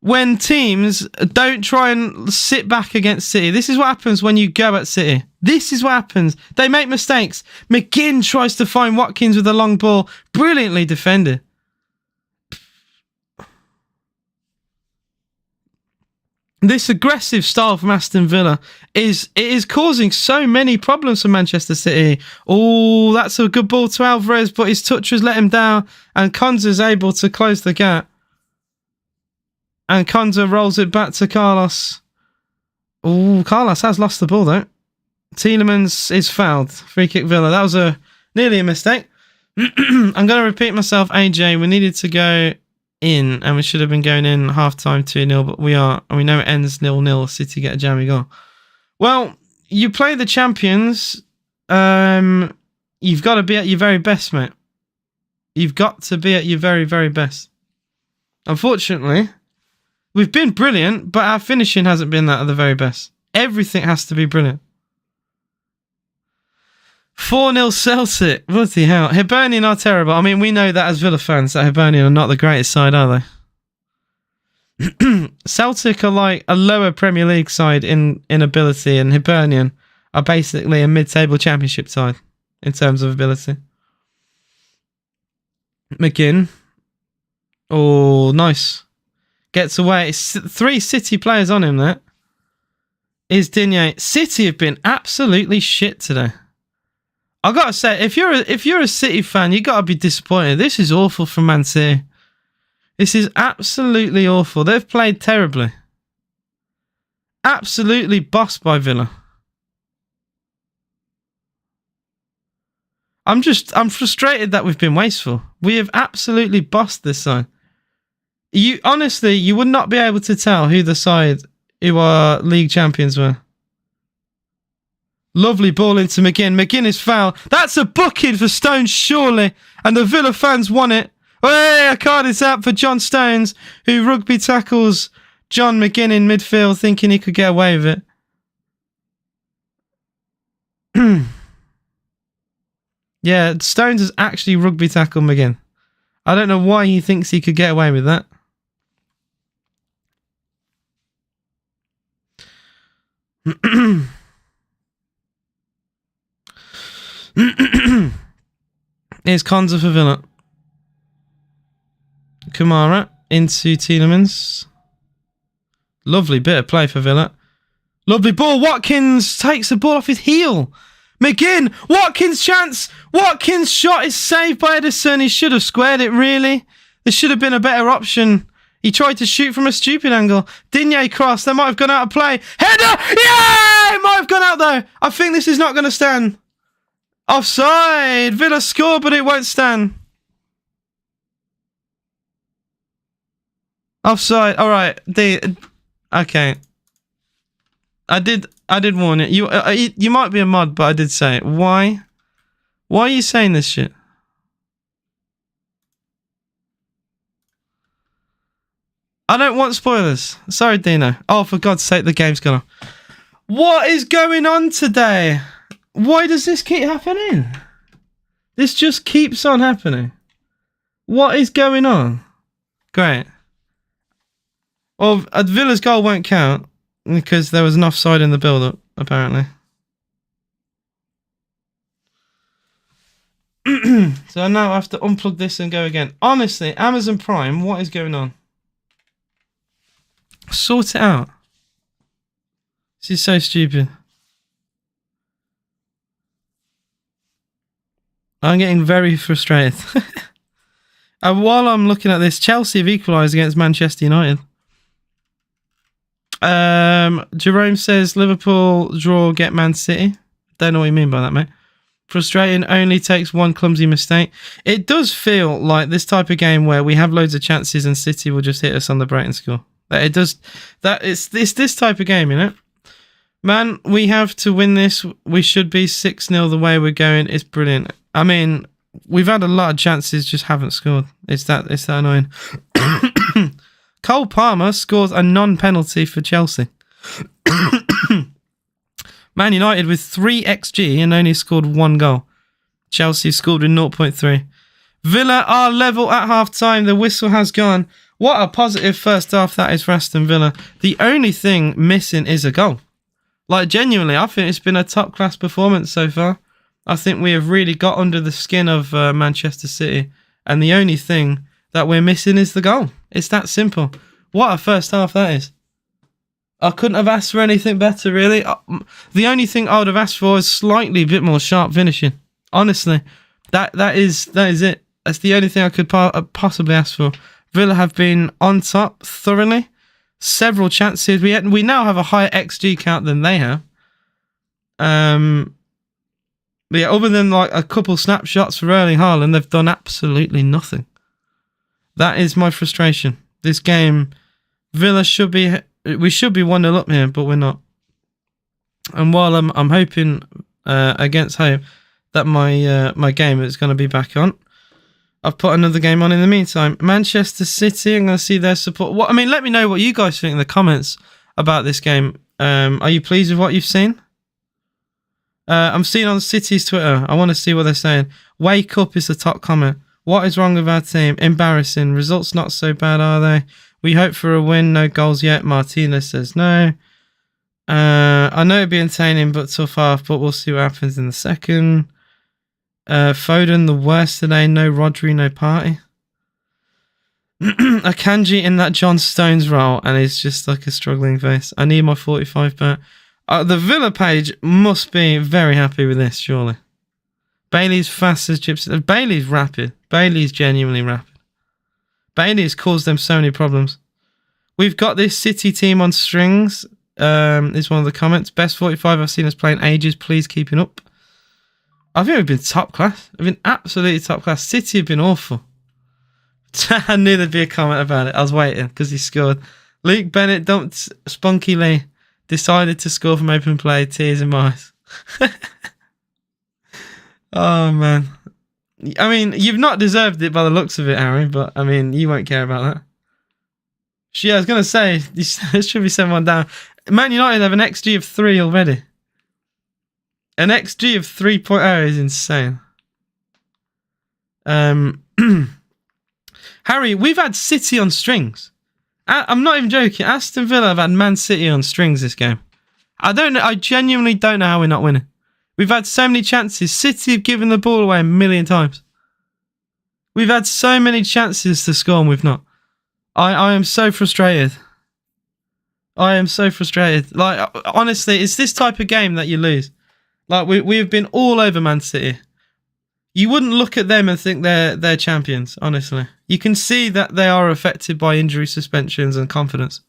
When teams don't try and sit back against City. This is what happens when you go at City. This is what happens. They make mistakes. McGinn tries to find Watkins with a long ball. Brilliantly defended. This aggressive style from Aston Villa is causing so many problems for Manchester City. Oh, that's a good ball to Alvarez, but his touch has let him down, and Konza's able to close the gap. And Konza rolls it back to Carlos. Oh, Carlos has lost the ball though. Tielemans is fouled. Free kick Villa. That was nearly a mistake. I'm going to repeat myself, AJ. We needed to go in, and we should have been going in half-time 2-0, but we are, and we know it ends 0-0. City get a jammy goal. Well, you play the champions. You've got to be at your very best, mate. You've got to be at your very, very best. Unfortunately, we've been brilliant, but our finishing hasn't been that at the very best. Everything has to be brilliant. 4-0 Celtic. Bloody hell. Hibernian are terrible. I mean, we know that as Villa fans, that Hibernian are not the greatest side, are they? Celtic are like a lower Premier League side in ability, and Hibernian are basically a mid-table championship side in terms of ability. McGinn. Oh, nice. Gets away. It's 3 City players on him there. Is Digne. City have been absolutely shit today. I gotta say, if you're a City fan, you gotta be disappointed. This is awful from Man City. This is absolutely awful. They've played terribly. Absolutely bossed by Villa. I'm frustrated that we've been wasteful. We have absolutely bossed this side. You would not be able to tell who the side who are league champions were. Lovely ball into McGinn. McGinn is foul. That's a booking for Stones, surely. And the Villa fans won it. Hey, a card is out for John Stones, who rugby tackles John McGinn in midfield, thinking he could get away with it. Yeah, Stones has actually rugby tackled McGinn. I don't know why he thinks he could get away with that. Here's Konza for Villa. Kamara into Tielemans. Lovely bit of play for Villa. Lovely ball. Watkins takes the ball off his heel. McGinn. Watkins' chance. Watkins' shot is saved by Edison. He should have squared it, really. There should have been a better option. He tried to shoot from a stupid angle. Digne cross. That might have gone out of play. Header. Yeah! It might have gone out, though. I think this is not going to stand. Offside. Villa score, but it won't stand. Offside. All right. Okay. I did warn it. You might be a mod, but I did say it. Why? Why are you saying this shit? I don't want spoilers. Sorry, Dino. Oh, for God's sake, the game's gone off. What is going on today? Why does this keep happening? This just keeps on happening. What is going on? Great. Well, Villa's goal won't count because there was an offside in the build-up, apparently. So now I have to unplug this and go again. Honestly, Amazon Prime, what is going on? Sort it out. This is so stupid. I'm getting very frustrated. And while I'm looking at this, Chelsea have equalised against Manchester United. Jerome says Liverpool draw, get Man City. Don't know what you mean by that, mate. Frustrating, only takes one clumsy mistake. It does feel like this type of game where we have loads of chances and City will just hit us on the break and score. It does. It's this type of game, you know. Man, we have to win this. We should be 6-0 the way we're going. It's brilliant. I mean, we've had a lot of chances, just haven't scored. It's that annoying. Cole Palmer scores a non-penalty for Chelsea. Man United with 3 XG and only scored 1 goal. Chelsea scored with 0.3. Villa are level at half-time. The whistle has gone. What a positive first half that is for Aston Villa. The only thing missing is a goal. Like, genuinely, I think it's been a top-class performance so far. I think we have really got under the skin of Manchester City. And the only thing that we're missing is the goal. It's that simple. What a first half that is. I couldn't have asked for anything better, really. The only thing I would have asked for is slightly a bit more sharp finishing. Honestly, that is it. That's the only thing I could possibly ask for. Villa have been on top thoroughly. Several chances. We now have a higher XG count than they have. But yeah, other than like a couple snapshots for Erling Haaland, they've done absolutely nothing. That is my frustration. This game, Villa should be 1-0 up here, but we're not. And while I'm hoping against home that my game is going to be back on, I've put another game on in the meantime. Manchester City, I'm going to see their support. Let me know what you guys think in the comments about this game. Are you pleased with what you've seen? I'm seeing on City's Twitter. I want to see what they're saying. Wake up is the top comment. What is wrong with our team? Embarrassing. Results not so bad, are they? We hope for a win. No goals yet. Martinez says no. I know it'd be entertaining, but tough half. But we'll see what happens in the second. Foden, the worst today. No Rodri, no party. Akanji in that John Stones role, and it's just like a struggling face. I need my 45 back. The Villa page must be very happy with this, surely. Bailey's fast as chips. Bailey's rapid. Bailey's genuinely rapid. Bailey has caused them so many problems. We've got this City team on strings. Is one of the comments. Best 45 I've seen us playing ages. Please keeping up. I think we've been top class. We've been absolutely top class. City have been awful. I knew there'd be a comment about it. I was waiting because he scored. Luke Bennett dumped Spunky Lee. Decided to score from open play. Tears in my eyes. Oh, man. I mean, you've not deserved it by the looks of it, Harry, but, I mean, you won't care about that. Yeah, I was going to say, it should be 7-1 down. Man United have an XG of 3 already. An XG of 3.0 is insane. Harry, we've had City on strings. I'm not even joking. Aston Villa have had Man City on strings this game. I don't know. I genuinely don't know how we're not winning. We've had so many chances. City have given the ball away a million times. We've had so many chances to score and we've not. I am so frustrated. I am so frustrated. Like, honestly, it's this type of game that you lose. Like, we have been all over Man City. You wouldn't look at them and think they're champions, honestly. You can see that they are affected by injury, suspensions and confidence.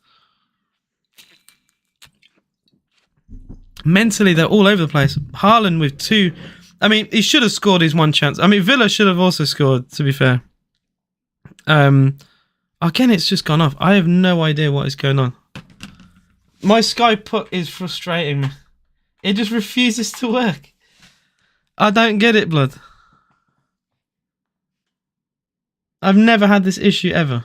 Mentally, they're all over the place. Haaland with 2. I mean, he should have scored his 1 chance. I mean, Villa should have also scored, to be fair. Again, it's just gone off. I have no idea what is going on. My Sky Put is frustrating me. It just refuses to work. I don't get it, blood. I've never had this issue ever.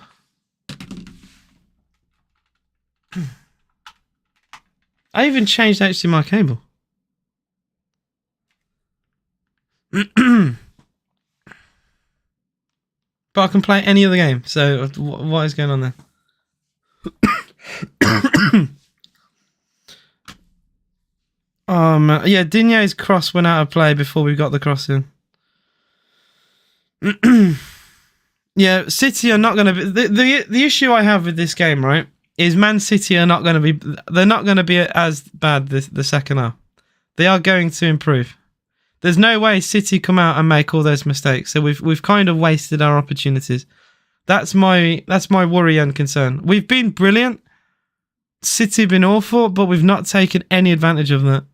I even changed HDMI cable. But I can play any other game. So what is going on there? Oh man, yeah, Digne's cross went out of play before we got the cross in. Yeah, City are not going to be the issue I have with this game, right? Is Man City are not going to be. They're not going to be as bad the second half. They are going to improve. There's no way City come out and make all those mistakes. So we've kind of wasted our opportunities. That's my worry and concern. We've been brilliant. City have been awful, but we've not taken any advantage of that.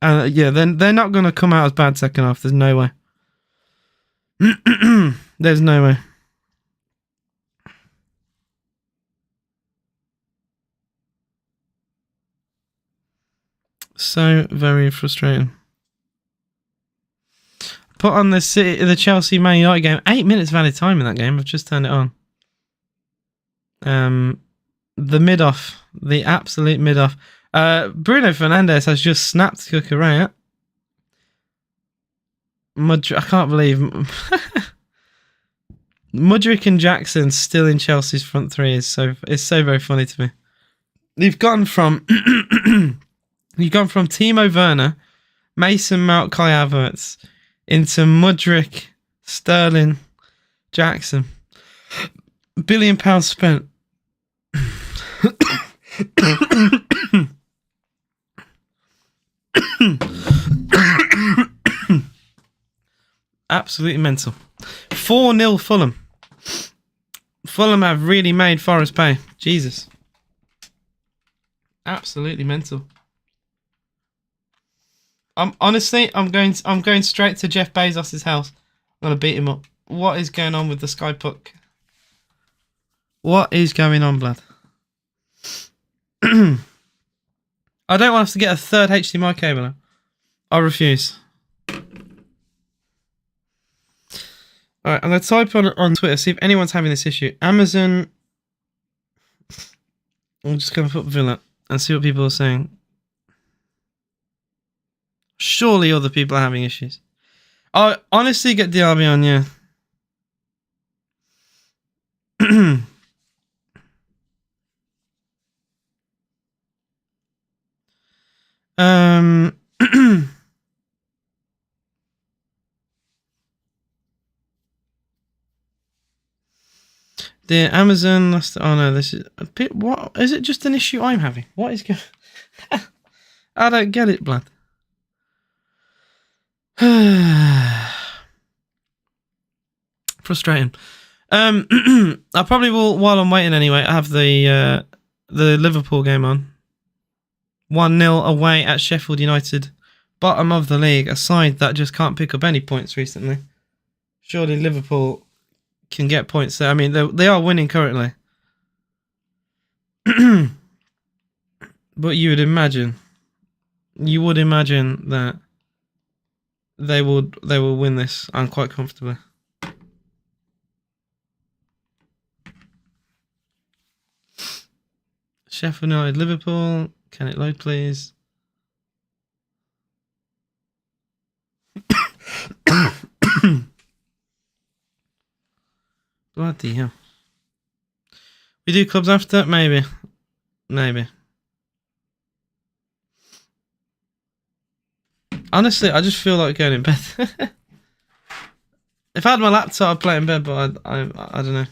Yeah, then they're not going to come out as bad second half. There's no way. There's no way. So very frustrating. Put on the Chelsea Man United game. 8 minutes of added time in that game. I've just turned it on. The mid-off. The absolute mid-off. Bruno Fernandes has just snapped Cucurella. I can't believe Mudryk and Jackson still in Chelsea's front three is so very funny to me. You've gone from Timo Werner, Mason Mount, Kai Havertz into Mudryk, Sterling, Jackson. £1 billion spent. Absolutely mental. 4-0 Fulham. Fulham have really made Forest pay. Jesus. Absolutely mental. I'm going straight to Jeff Bezos' house. I'm gonna beat him up. What is going on with the Sky Puck? What is going on, blood? I don't want us to get a third HDMI cable. I refuse. Alright, I'm going to type on Twitter, see if anyone's having this issue. Amazon. I'm just going to put Villa and see what people are saying. Surely other people are having issues. I honestly get Diaby on, yeah. The Amazon. Oh no, this is a bit. What is it? Just an issue I'm having? What is going? I don't get it, blood. Frustrating. I probably will, while I'm waiting anyway, I have the Liverpool game on. 1-0 away at Sheffield United. Bottom of the league, a side that just can't pick up any points recently. Surely Liverpool can get points there. I mean, they are winning currently. But you would imagine you would imagine that they will win this and quite comfortably. Sheffield United, Liverpool. Can it load, please? Bloody hell. We do clubs after? Maybe. Honestly, I just feel like going in bed. If I had my laptop, I'd play in bed, but I don't know.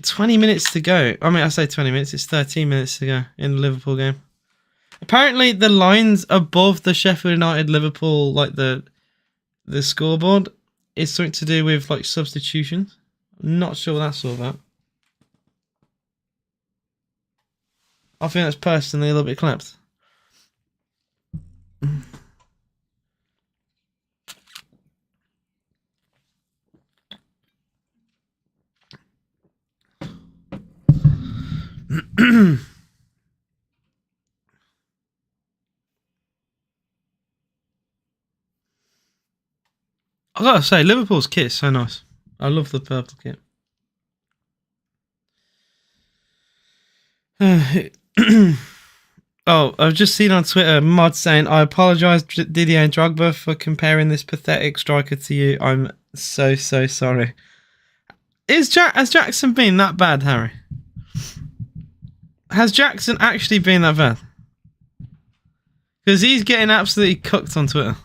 20 minutes to go. I mean, I say 20 minutes. It's 13 minutes to go in the Liverpool game. Apparently, the lines above the Sheffield United Liverpool, like the scoreboard, is something to do with like substitutions. I'm not sure what that's all about. I think that's personally a little bit clapped. I gotta say, Liverpool's kit is so nice. I love the purple kit. Oh, I've just seen on Twitter mod saying, I apologise Didier and Drogba for comparing this pathetic striker to you. I'm so sorry. Has Jackson been that bad, Harry? Has Jackson actually been that bad? Because he's getting absolutely cooked on Twitter.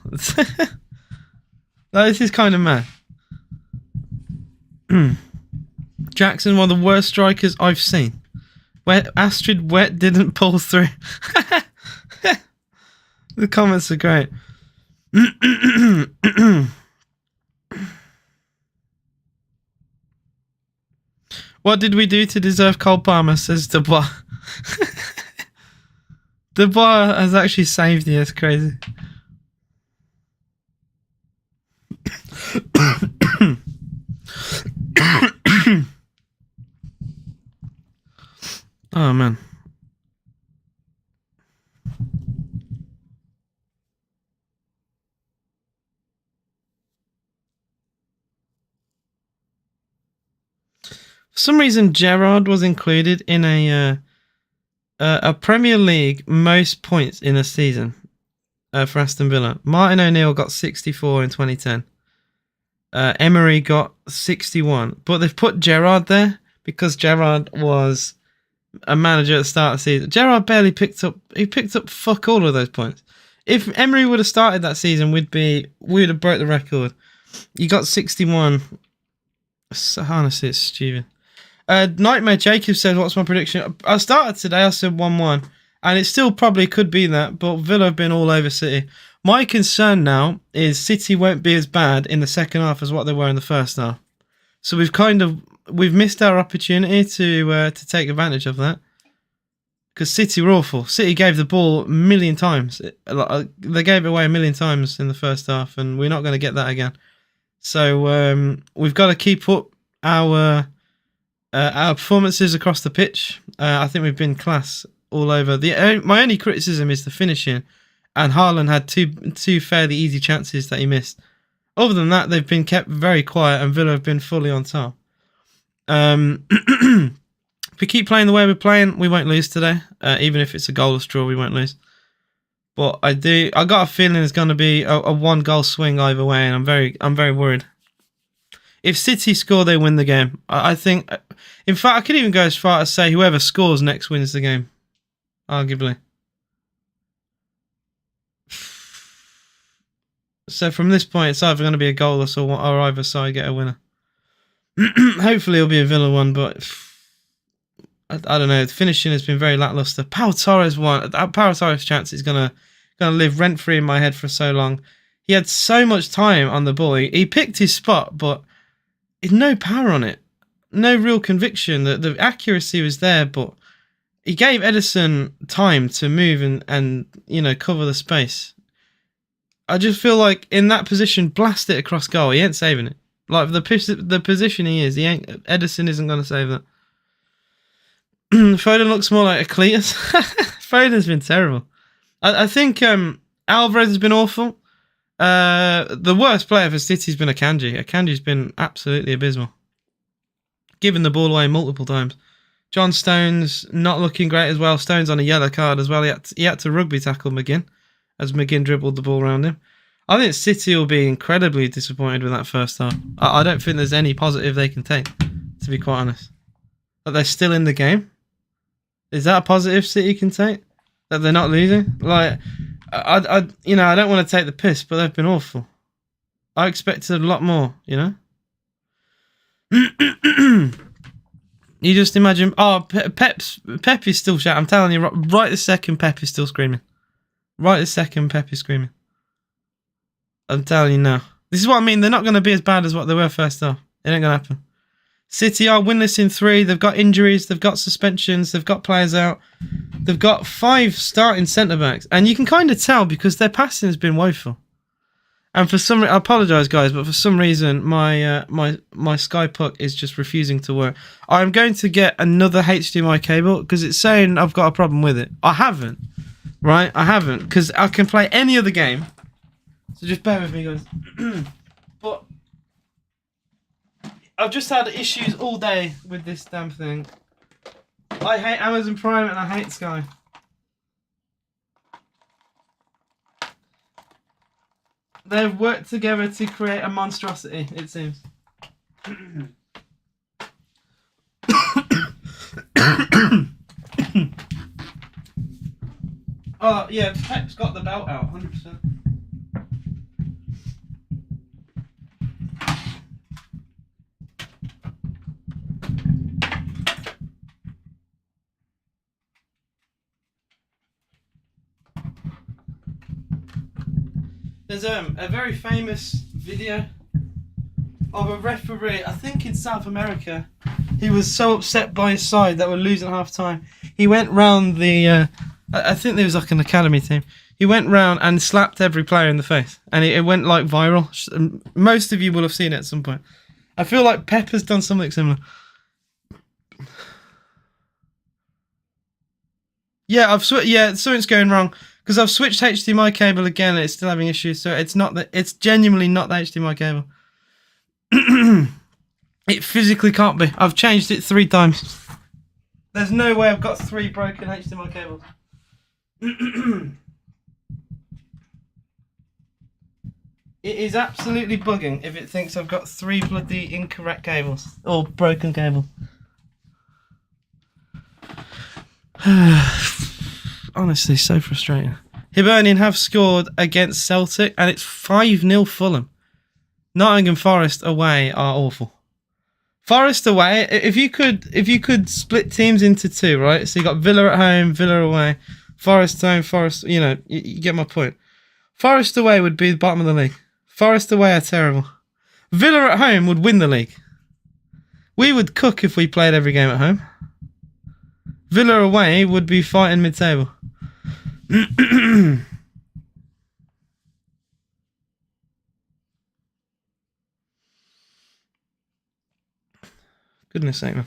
Like, this is kind of mad. Jackson, one of the worst strikers I've seen. Where Astrid Wet didn't pull through. The comments are great. What did we do to deserve Cole Palmer, says Dubois. Dubois has actually saved you, it's crazy. Oh man. For some reason, Gerrard was included in a Premier League most points in a season for Aston Villa. Martin O'Neill got 64 in 2010. Emery got 61, but they've put Gerrard there because Gerrard was a manager at the start of the season. Gerrard barely picked up fuck all of those points. If Emery would have started that season, we would have broke the record. He got 61. So, honestly, it's stupid. Nightmare Jacob said, what's my prediction? I started today, I said 1-1, and it still probably could be that, but Villa have been all over City. My concern now is City won't be as bad in the second half as what they were in the first half. So we've missed our opportunity to take advantage of that. Because City were awful. City gave the ball a million times. They gave it away a million times in the first half, and we're not going to get that again. So we've got to keep up our performances across the pitch. I think we've been class all over. My only criticism is the finishing, and Haaland had two fairly easy chances that he missed. Other than that, they've been kept very quiet, and Villa have been fully on top. If we keep playing the way we're playing, we won't lose today. Even if it's a goalless draw, we won't lose. But I got a feeling it's going to be a one-goal swing either way, and I'm very worried. If City score, they win the game. I think, in fact, I could even go as far as say whoever scores next wins the game. Arguably. So from this point, it's either going to be a goalless or either side get a winner. Hopefully it'll be a Villa one, but I don't know. The finishing has been very lackluster. Pau Torres won. Pau Torres' chance is gonna live rent free in my head for so long. He had so much time on the ball. He picked his spot, but no power on it. No real conviction. The accuracy was there, but he gave Edison time to move and cover the space. I just feel like in that position, blast it across goal. He ain't saving it. Like the position he is, Edison isn't going to save that. Foden looks more like a Cletus. Foden's been terrible. I think Alvarez has been awful. The worst player for City has been Akanji. Akanji's been absolutely abysmal. Giving the ball away multiple times. John Stones not looking great as well. Stones on a yellow card as well. He had to rugby tackle McGinn as McGinn dribbled the ball around him. I think City will be incredibly disappointed with that first half. I don't think there's any positive they can take, to be quite honest. But they're still in the game. Is that a positive City can take? That they're not losing? Like, I don't want to take the piss, but they've been awful. I expected a lot more, you know? You just imagine. Oh, Pep is still shouting. I'm telling you, right this second, Pep is still screaming. Right this second, Pep is screaming. I'm telling you now. This is what I mean. They're not going to be as bad as what they were first half. It ain't going to happen. City are winless in 3. They've got injuries. They've got suspensions. They've got players out. They've got 5 starting centre-backs. And you can kind of tell because their passing has been woeful. And for some reason, I apologise, guys, but for some reason, my Sky Puck is just refusing to work. I'm going to get another HDMI cable because it's saying I've got a problem with it. I haven't, right? I haven't because I can play any other game. So just bear with me, guys. But I've just had issues all day with this damn thing. I hate Amazon Prime and I hate Sky. They've worked together to create a monstrosity, it seems. Oh, yeah, Pep's got the belt out, 100%. There's a very famous video of a referee, I think in South America. He was so upset by his side that were losing half time. He went round the, I think there was like an academy team. He went round and slapped every player in the face. And it went like viral. Most of you will have seen it at some point. I feel like Pep has done something similar. Yeah, something's going wrong. Because I've switched HDMI cable again and it's still having issues. So it's genuinely not the HDMI cable. It physically can't be. I've changed it 3 times. There's no way I've got 3 broken HDMI cables. It is absolutely bugging if it thinks I've got 3 bloody incorrect cables. Or broken cables. Honestly, so frustrating. Hibernian have scored against Celtic and it's 5-0 Fulham. Nottingham Forest away are awful. Forest away, if you could split teams into 2, right? So you got Villa at home, Villa away, Forest home, Forest, you get my point. Forest away would be the bottom of the league. Forest away are terrible. Villa at home would win the league. We would cook if we played every game at home. Villa away would be fighting mid-table. Goodness sake, man.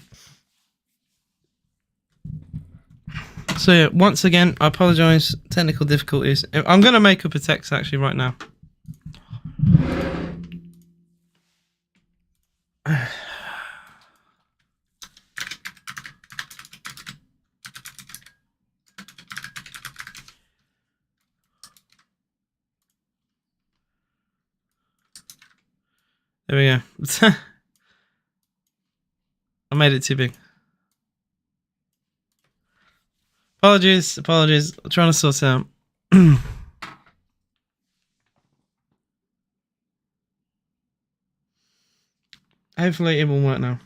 So yeah, once again, I apologise. Technical difficulties. I'm going to make up a text actually right now. There we go. I made it too big. Apologies. I'm trying to sort it out. Hopefully it will work now.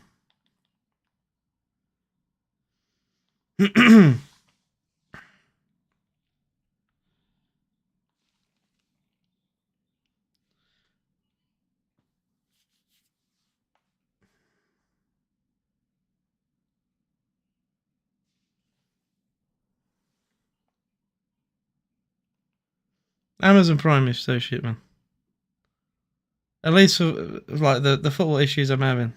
Amazon Prime is so shit, man. At least for like the football issues I'm having.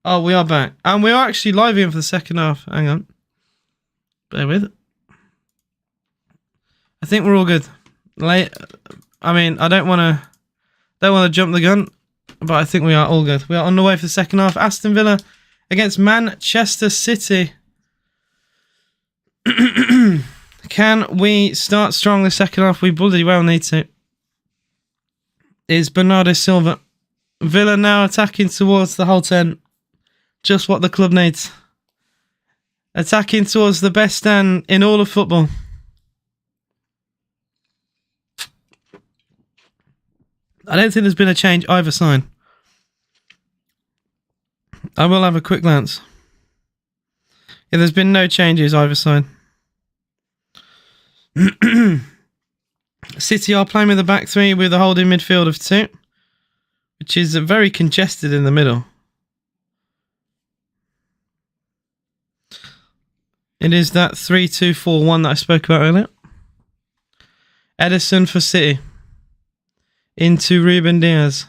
Oh, we are back. And we are actually live in for the second half. Hang on. Bear with it. I think we're all good. I mean, I don't want to jump the gun, but I think we are all good. We are on the way for the second half. Aston Villa against Manchester City. Can we start strong the second half? We bloody well need to. Is Bernardo Silva. Villa now attacking towards the whole 10. Just what the club needs. Attacking towards the best stand in all of football. I don't think there's been a change either side. I will have a quick glance. Yeah, there's been no changes either side. City are playing with a back three with a holding midfield of 2, which is very congested in the middle. It is that 3-2-4-1 that I spoke about earlier. Edison for City. Into Ruben Diaz.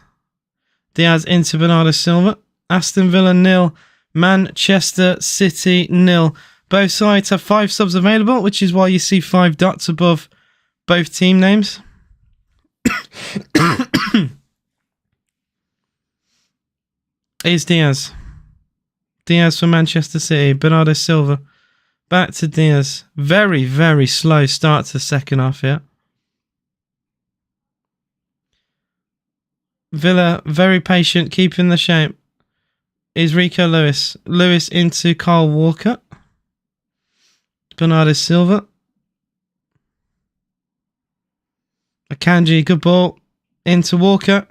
Diaz into Bernardo Silva. Aston Villa 0. Manchester City 0. Both sides have 5 subs available, which is why you see 5 dots above both team names. Is Diaz. Diaz for Manchester City. Bernardo Silva. Back to Diaz. Very, very slow start to the second half here. Villa, very patient, keeping the shape. Is Rico Lewis. Lewis into Kyle Walker. Bernardo Silva. Akanji, good ball. Into Walker.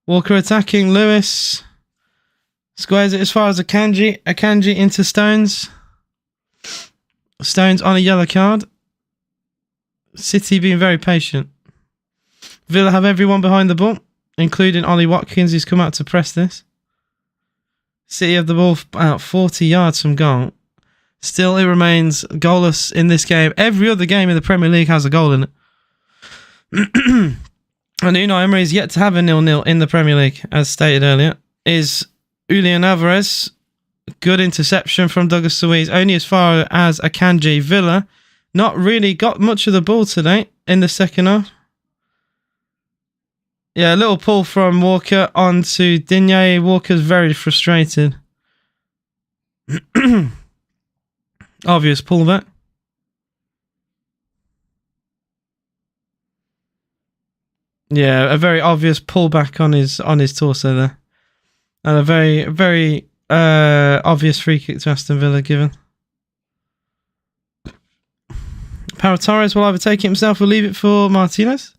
Walker attacking Lewis. Squares it as far as Akanji. Akanji into Stones. Stones on a yellow card. City being very patient. Villa have everyone behind the ball, including Ollie Watkins, who's come out to press this. City have the ball about 40 yards from goal. Still, it remains goalless in this game. Every other game in the Premier League has a goal in it. And Unai Emery is yet to have a 0-0 in the Premier League, as stated earlier. Is Julian Alvarez. Good interception from Douglas Luiz, only as far as Akanji. Villa not really got much of the ball today in the second half. Yeah, a little pull from Walker onto Digne. Walker's very frustrated. Obvious pullback. Yeah, a very obvious pullback on his torso there. And a very, very obvious free kick to Aston Villa given. Pau Torres will either take it himself or leave it for Martinez.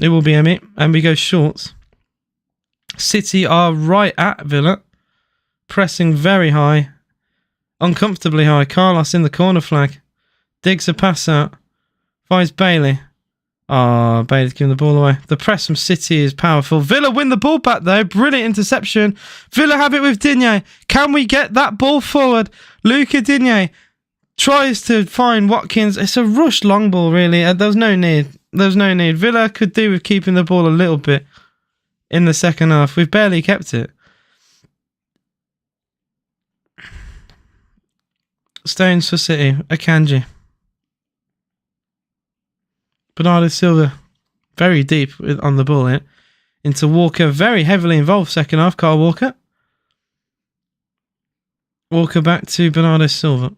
It will be Emmy, and we go short. City are right at Villa, pressing very high, uncomfortably high. Carlos in the corner flag, digs a pass out, finds Bailey. Oh, Bailey's giving the ball away. The press from City is powerful. Villa win the ball back though. Brilliant interception. Villa have it with Digne. Can we get that ball forward? Luca Digne tries to find Watkins. It's a rushed long ball, really. There's no need. There's no need. Villa could do with keeping the ball a little bit in the second half. We've barely kept it. Stones for City. Akanji. Bernardo Silva. Very deep on the ball here. Into Walker. Very heavily involved second half. Kyle Walker. Walker back to Bernardo Silva.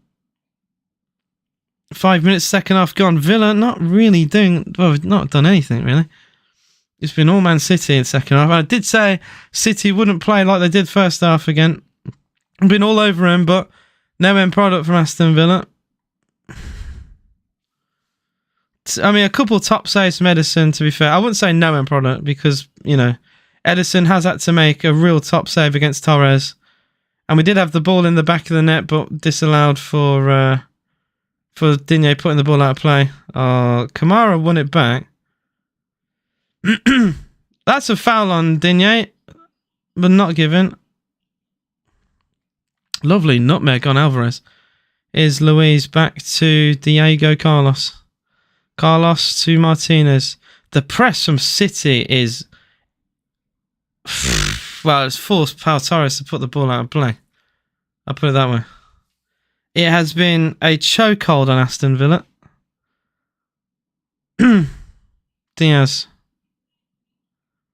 5 minutes, second half gone. Villa not really doing... Well, we've not done anything, really. It's been all Man City in second half. I did say City wouldn't play like they did first half again. Been all over him, but no end product from Aston Villa. I mean, a couple top saves from Edison, to be fair. I wouldn't say no end product because, you know, Edison has had to make a real top save against Torres. And we did have the ball in the back of the net, but disallowed for Digne putting the ball out of play. Kamara won it back. That's a foul on Digne, but not given. Lovely nutmeg on Alvarez. Is Luiz back to Diego Carlos. Carlos to Martinez. The press from City is... Well, it's forced Pau Torres to put the ball out of play. I'll put it that way. It has been a chokehold on Aston Villa. Diaz.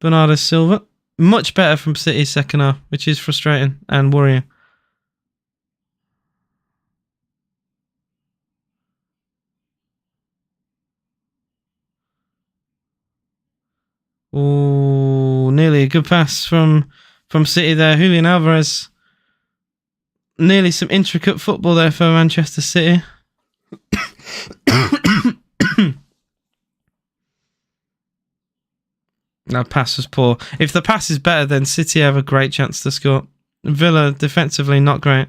Bernardo Silva. Much better from City's second half, which is frustrating and worrying. Oh, nearly a good pass from City there. Julian Alvarez. Nearly some intricate football there for Manchester City. That pass was poor. If the pass is better, then City have a great chance to score. Villa defensively not great.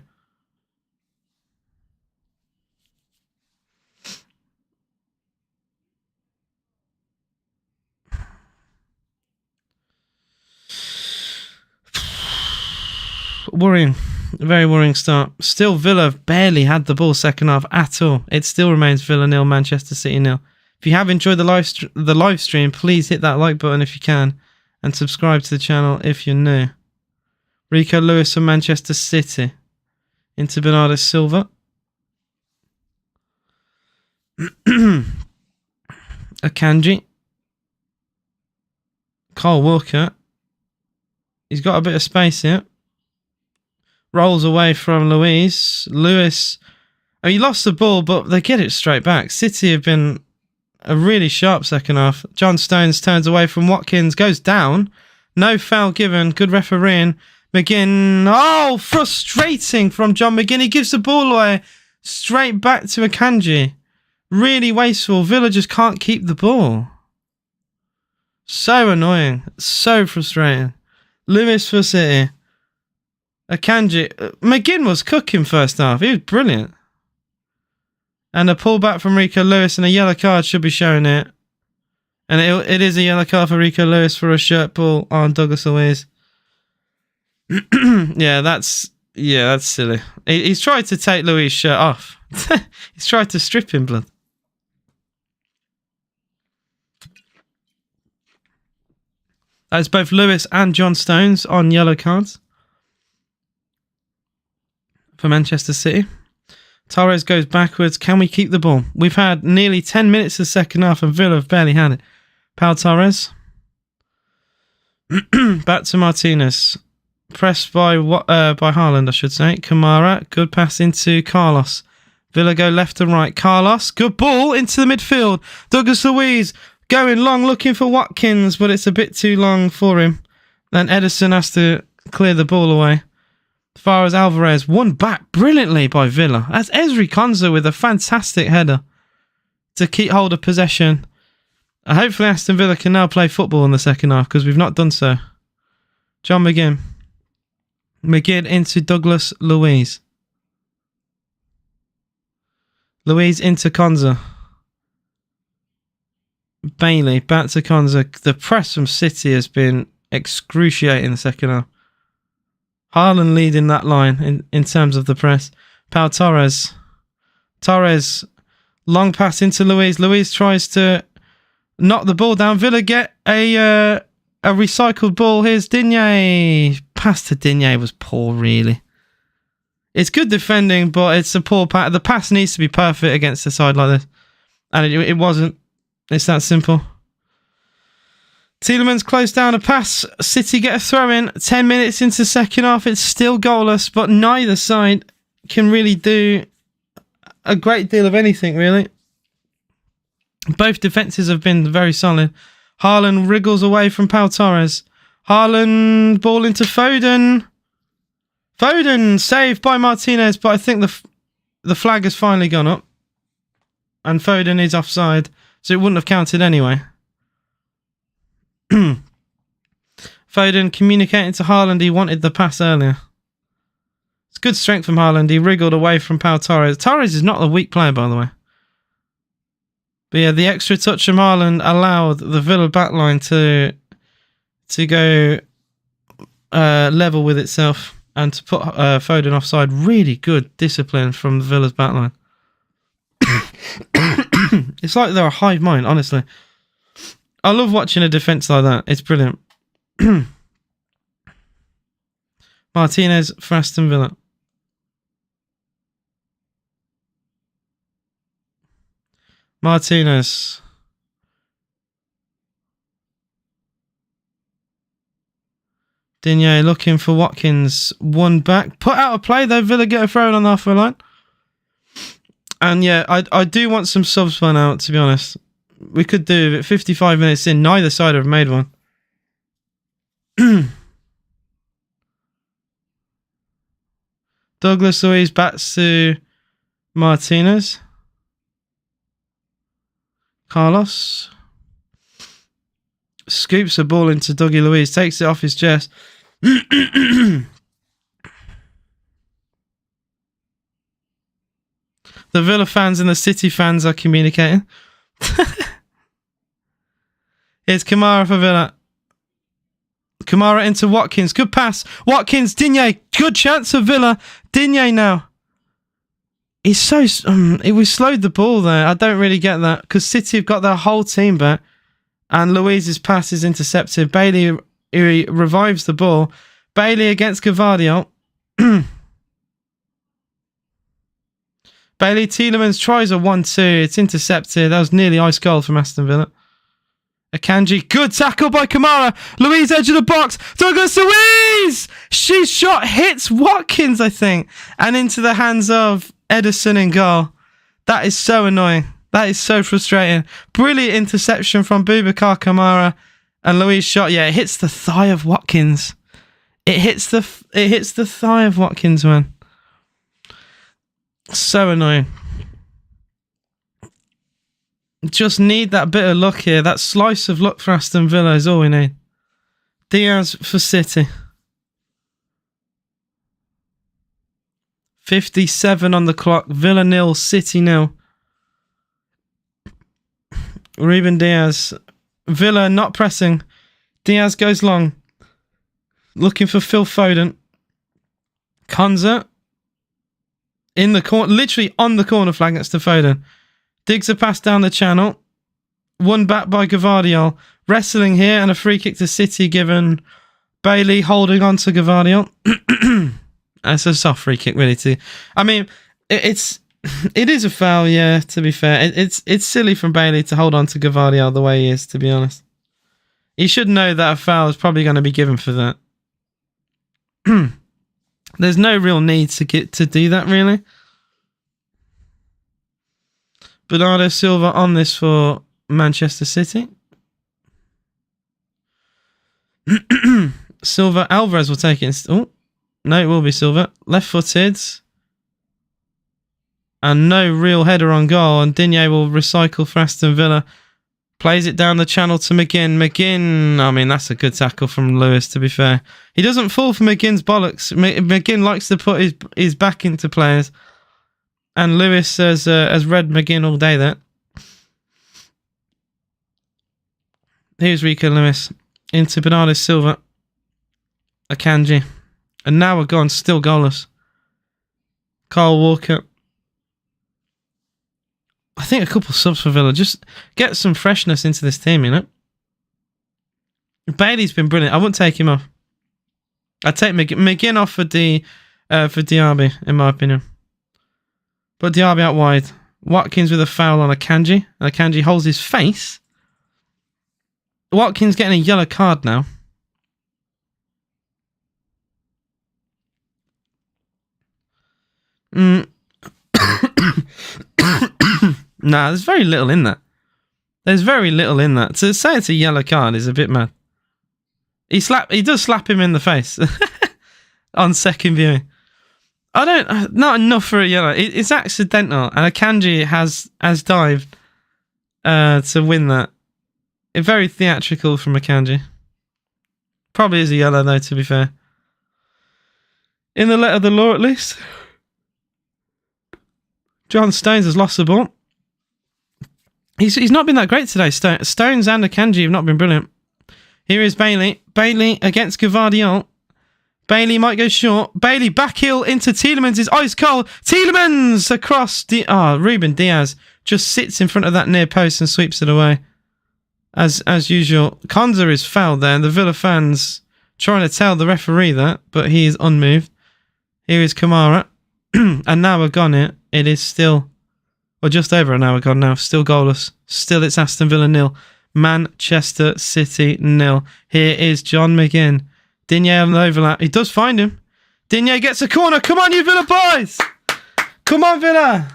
Worrying. Very worrying start. Still, Villa barely had the ball second half at all. It still remains Villa 0, Manchester City 0. If you have enjoyed the live stream, please hit that like button if you can, and subscribe to the channel if you're new. Rico Lewis from Manchester City into Bernardo Silva. Akanji. Kyle Walker. He's got a bit of space here. Rolls away from Lewis. He lost the ball, but they get it straight back. City have been a really sharp second half. John Stones turns away from Watkins, goes down. No foul given. Good refereeing. McGinn. Oh, frustrating from John McGinn. He gives the ball away straight back to Akanji. Really wasteful. Villa just can't keep the ball. So annoying. So frustrating. Lewis for City. Akanji. McGinn was cooking first half. He was brilliant. And a pullback from Rico Lewis and a yellow card should be shown it. And it is a yellow card for Rico Lewis for a shirt pull on Douglas Luiz. Yeah, that's silly. He's tried to take Luiz's shirt off. He's tried to strip him, blood. That's both Lewis and John Stones on yellow cards for Manchester City. Torres goes backwards. Can we keep the ball? We've had nearly 10 minutes of the second half and Villa have barely had it. Pau Torres. Back to Martinez. Pressed by Haaland, I should say. Kamara. Good pass into Carlos. Villa go left and right. Carlos. Good ball into the midfield. Douglas Luiz going long looking for Watkins, but it's a bit too long for him. Then Ederson has to clear the ball away. As far as Alvarez, won back brilliantly by Villa. That's Ezri Konsa with a fantastic header to keep hold of possession. Hopefully Aston Villa can now play football in the second half because we've not done so. John McGinn. McGinn into Douglas Luiz. Luiz into Konsa. Bailey back to Konsa. The press from City has been excruciating in the second half. Haaland leading that line in terms of the press. Pau Torres. Torres. Long pass into Luiz. Luiz tries to knock the ball down. Villa get a recycled ball. Here's Digne. Pass to Digne was poor, really. It's good defending, but it's a poor pass. The pass needs to be perfect against a side like this. And it wasn't. It's that simple. Tielemans closed down a pass. City get a throw in. 10 minutes into second half. It's still goalless, but neither side can really do a great deal of anything, really. Both defences have been very solid. Haaland wriggles away from Pau Torres. Haaland ball into Foden. Foden saved by Martinez, but I think the flag has finally gone up. And Foden is offside, so it wouldn't have counted anyway. Foden communicating to Haaland he wanted the pass earlier. It's good strength from Haaland. He wriggled away from Pau Torres. Torres is not a weak player, by the way. But yeah, the extra touch from Haaland allowed the Villa backline to go level with itself and to put Foden offside. Really good discipline from the Villa's backline. It's like they're a hive mind, honestly. I love watching a defence like that. It's brilliant. Martinez for Aston Villa. Martinez. Digne looking for Watkins. One back. Put out a play though. Villa get a throw on the halfway line. And yeah, I do want some subs by now, to be honest. We could do it 55 minutes in. Neither side have made one. Douglas Luiz bats to Martinez. Carlos. Scoops a ball into Dougie Luiz. Takes it off his chest. The Villa fans and the City fans are communicating. Here's Kamara for Villa. Kamara into Watkins. Good pass. Watkins, Digne. Good chance for Villa. Digne now. He's so... we slowed the ball there. I don't really get that. Because City have got their whole team back. And Luiz's pass is intercepted. Bailey revives the ball. Bailey against Gavardio. Bailey Tielemans tries a 1-2. It's intercepted. That was nearly ice goal from Aston Villa. Akanji, good tackle by Kamara. Luiz edge of the box. Douglas Luiz! She shot hits Watkins, I think. And into the hands of Ederson in goal. That is so annoying. That is so frustrating. Brilliant interception from Boubacar Kamara. And Luiz shot, yeah, it hits the thigh of Watkins. It hits the thigh of Watkins, man. So annoying. Just need that bit of luck here. That slice of luck for Aston Villa is all we need. Diaz for City. 57 on the clock. Villa 0, City 0. Ruben Diaz. Villa not pressing. Diaz goes long. Looking for Phil Foden. Konza. In the corner, literally on the corner flag next to Foden. Digs a pass down the channel. One back by Gavardio. Wrestling here and a free kick to City given. Bailey holding on to Gavardio. That's a soft free kick, really. I mean, it is a foul, yeah, to be fair. It's silly from Bailey to hold on to Gavardio the way he is, to be honest. He should know that a foul is probably going to be given for that. There's no real need to do that, really. Bernardo Silva on this for Manchester City. Silva, Alvarez will take it. Oh, no, it will be Silva. Left-footed. And no real header on goal. And Digne will recycle for Aston Villa. Plays it down the channel to McGinn. McGinn, I mean, that's a good tackle from Lewis, to be fair. He doesn't fall for McGinn's bollocks. McGinn likes to put his back into players. And Lewis has read McGinn all day there. Here's Rico Lewis. Into Bernardo Silva. Akanji. And now we're gone, still goalless. Kyle Walker. I think a couple of subs for Villa. Just get some freshness into this team, you know? Bailey's been brilliant. I wouldn't take him off. I'd take McGinn off for Diaby, in my opinion. But Diaby out wide. Watkins with a foul on Akanji. And Akanji holds his face. Watkins getting a yellow card now. Nah, there's very little in that. There's very little in that. To say it's a yellow card is a bit mad. He does slap him in the face on second viewing. Not enough for a yellow. It's accidental, and Akanji has dived to win that. Very theatrical from Akanji. Probably is a yellow though, to be fair. In the letter of the law, at least. John Stones has lost the ball. He's not been that great today. Stones and Akanji have not been brilliant. Here is Bailey. Bailey against Gavardio. Bailey might go short. Bailey back heel into Tielemans. Is ice cold. Tielemans across. Ruben Diaz just sits in front of that near post and sweeps it away. As usual. Konza is fouled there. And the Villa fans trying to tell the referee that. But he is unmoved. Here is Kamara. And now we're gone it. It is still Or just over an hour gone now. Still goalless. Still it's Aston Villa 0. Manchester City 0. Here is John McGinn. Digne on the overlap. He does find him. Digne gets a corner. Come on, you Villa boys! Come on, Villa!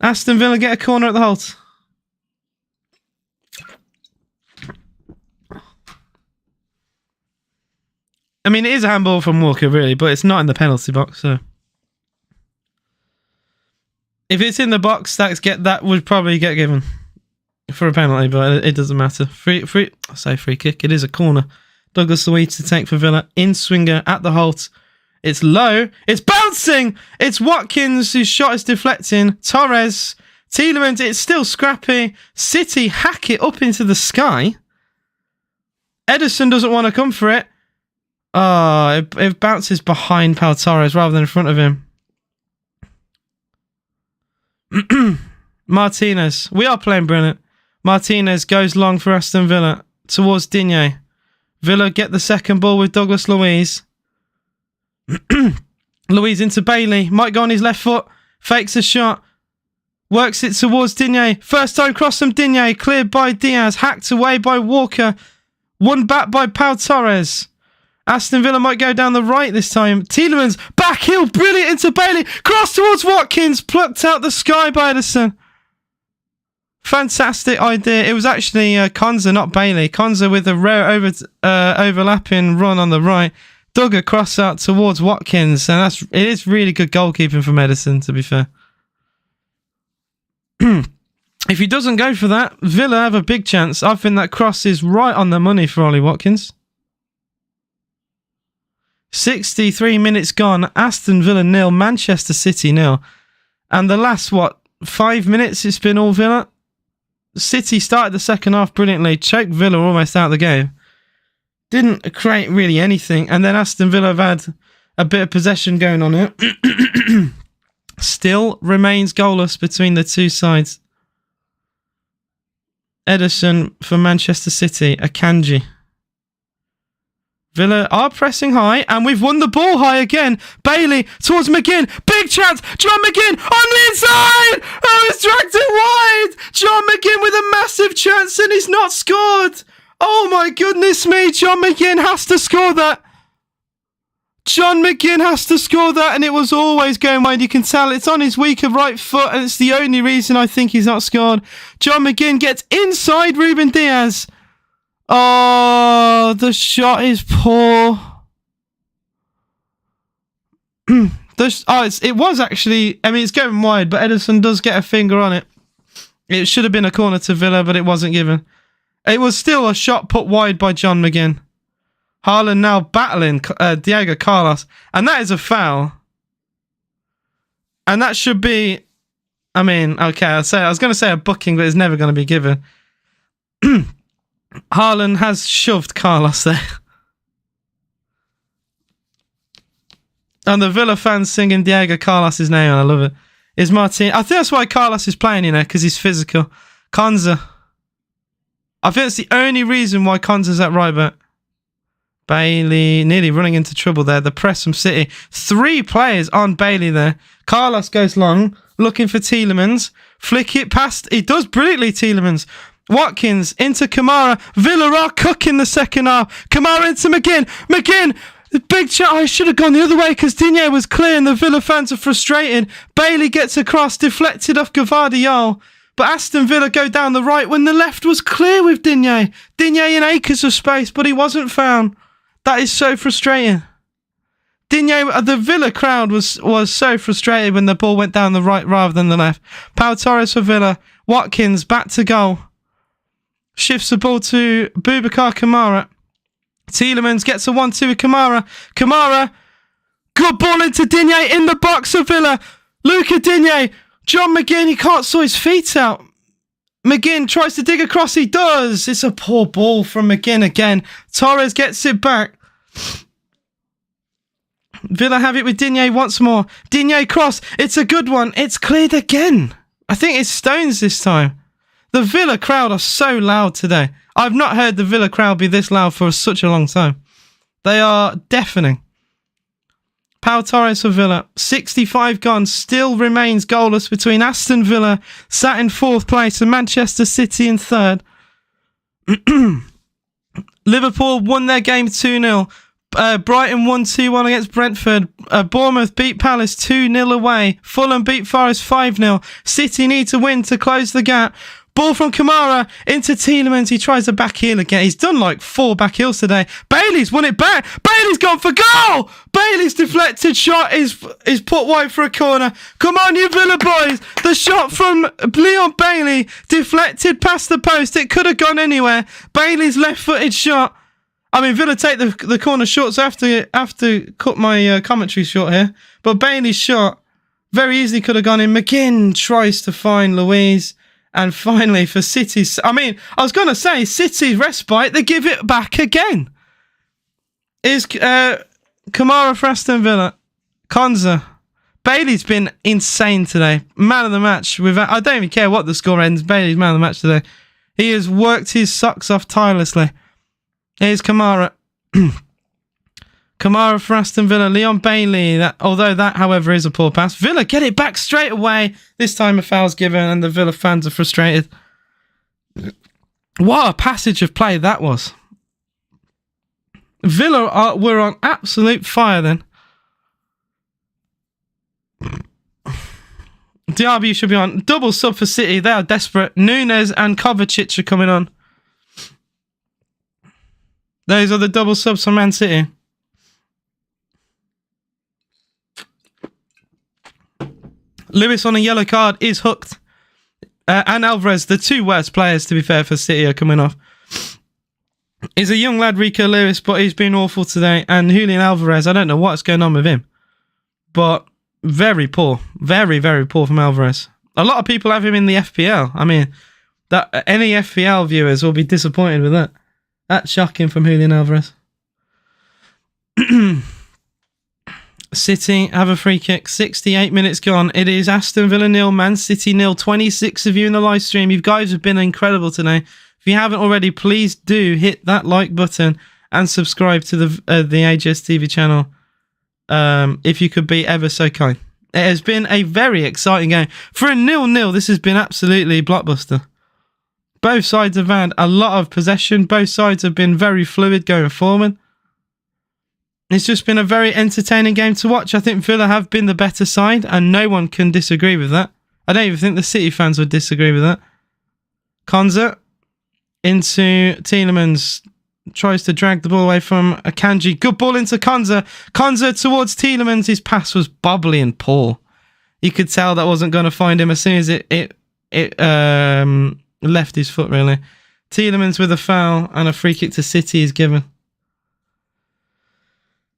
Aston Villa get a corner at the Holt. I mean, it is a handball from Walker, really, but it's not in the penalty box, so... If it's in the box, that would probably get given for a penalty, but it doesn't matter. I say free kick. It is a corner. Douglas Luiz to take for Villa. In swinger at the Holt. It's low. It's bouncing. It's Watkins whose shot is deflecting. Torres. Tielemans. It's still scrappy. City hack it up into the sky. Ederson doesn't want to come for it. Oh, it bounces behind Pau Torres rather than in front of him. Martinez. We are playing brilliant. Martinez goes long for Aston Villa towards Digne. Villa get the second ball with Douglas Luiz. Luiz into Bailey. Might go on his left foot. Fakes a shot. Works it towards Digne. First time cross from Digne. Cleared by Diaz. Hacked away by Walker. Won back by Pau Torres. Aston Villa might go down the right this time. Tielemans, back heel, brilliant into Bailey. Cross towards Watkins, plucked out the sky by Ederson. Fantastic idea. It was actually Konza, not Bailey. Konza with a rare overlapping run on the right. Dug a cross out towards Watkins. And it is really good goalkeeping from Ederson, to be fair. If he doesn't go for that, Villa have a big chance. I think that cross is right on the money for Ollie Watkins. 63 minutes gone. Aston Villa 0, Manchester City 0. And the last, 5 minutes it's been all Villa? City started the second half brilliantly. Choked Villa almost out of the game. Didn't create really anything. And then Aston Villa have had a bit of possession going on here. Still remains goalless between the two sides. Ederson for Manchester City. Akanji. Villa are pressing high, and we've won the ball high again. Bailey towards McGinn. Big chance. John McGinn on the inside. Oh, he's dragged it wide. John McGinn with a massive chance, and he's not scored. Oh, my goodness me. John McGinn has to score that. John McGinn has to score that, and it was always going wide. You can tell it's on his weaker right foot, and it's the only reason I think he's not scored. John McGinn gets inside Ruben Diaz. Oh, the shot is poor. It was actually... I mean, it's going wide, but Ederson does get a finger on it. It should have been a corner to Villa, but it wasn't given. It was still a shot put wide by John McGinn. Haaland now battling Diego Carlos. And that is a foul. And that should be... I mean, okay, I was going to say a booking, but it's never going to be given. Haaland has shoved Carlos there. And the Villa fans singing Diego Carlos' name, and I love it. Is Martin. I think that's why Carlos is playing, because he's physical. Konza. I think that's the only reason why Konza's at right back. Bailey nearly running into trouble there. The press from City. 3 players on Bailey there. Carlos goes long, looking for Tielemans. Flick it past. He does brilliantly, Tielemans. Watkins into Kamara. Villa are cooking the second half. Kamara into McGinn. McGinn, big shot. I should have gone the other way because Digne was clear and the Villa fans are frustrated. Bailey gets across, deflected off Gvardiol. But Aston Villa go down the right when the left was clear with Digne. Digne in acres of space, but he wasn't found. That is so frustrating. Digne, the Villa crowd was so frustrated when the ball went down the right rather than the left. Pau Torres for Villa. Watkins back to goal. Shifts the ball to Boubacar Kamara. Tielemans gets a 1-2 with Kamara. Kamara, good ball into Digne in the box of Villa. Luca Digne. John McGinn, he can't sort his feet out. McGinn tries to dig across. He does. It's a poor ball from McGinn again. Torres gets it back. Villa have it with Digne once more. Digne cross. It's a good one. It's cleared again. I think it's Stones this time. The Villa crowd are so loud today. I've not heard the Villa crowd be this loud for such a long time. They are deafening. Pau Torres for Villa. 65 gone. Still remains goalless between Aston Villa, sat in 4th place, and Manchester City in 3rd. Liverpool won their game 2-0. Brighton won 2-1 against Brentford. Bournemouth beat Palace 2-0 away. Fulham beat Forest 5-0. City need to win to close the gap. Ball from Kamara into Tielemans. He tries a back heel again. He's done like 4 back heels today. Bailey's won it back. Bailey's gone for goal. Bailey's deflected shot is put wide for a corner. Come on, you Villa boys. The shot from Leon Bailey deflected past the post. It could have gone anywhere. Bailey's left-footed shot. I mean, Villa take the corner short, so I have to cut my commentary short here. But Bailey's shot very easily could have gone in. McGinn tries to find Louise. And finally, for City's... I mean, I was going to say, City's respite, they give it back again. Is Kamara for Aston Villa. Konza. Bailey's been insane today. Man of the match. I don't even care what the score ends. Bailey's man of the match today. He has worked his socks off tirelessly. Here's Kamara. Kamara for Aston Villa. Leon Bailey. Although that, however, is a poor pass. Villa get it back straight away. This time a foul's given and the Villa fans are frustrated. What a passage of play that was. Villa were on absolute fire then. Diaby should be on. Double sub for City. They are desperate. Nunes and Kovacic are coming on. Those are the double subs for Man City. Lewis on a yellow card is hooked. And Alvarez, the 2 worst players, to be fair, for City are coming off. He's a young lad, Rico Lewis, but he's been awful today. And Julian Alvarez, I don't know what's going on with him. But very poor. Very, very poor from Alvarez. A lot of people have him in the FPL. I mean, any FPL viewers will be disappointed with that. That's shocking from Julian Alvarez. City have a free kick. 68 minutes gone. It is Aston Villa 0, Man City 0. 26 of you in the live stream. You guys have been incredible today. If you haven't already, please do hit that like button and subscribe to the AGS TV channel. If you could be ever so kind. It has been a very exciting game. For a 0-0, this has been absolutely blockbuster. Both sides have had a lot of possession. Both sides have been very fluid going forward. It's just been a very entertaining game to watch. I think Villa have been the better side, and no one can disagree with that. I don't even think the City fans would disagree with that. Konza into Tielemans. Tries to drag the ball away from Akanji. Good ball into Konza. Konza towards Tielemans. His pass was bobbly and poor. You could tell that wasn't going to find him as soon as it left his foot, really. Tielemans with a foul, and a free kick to City is given.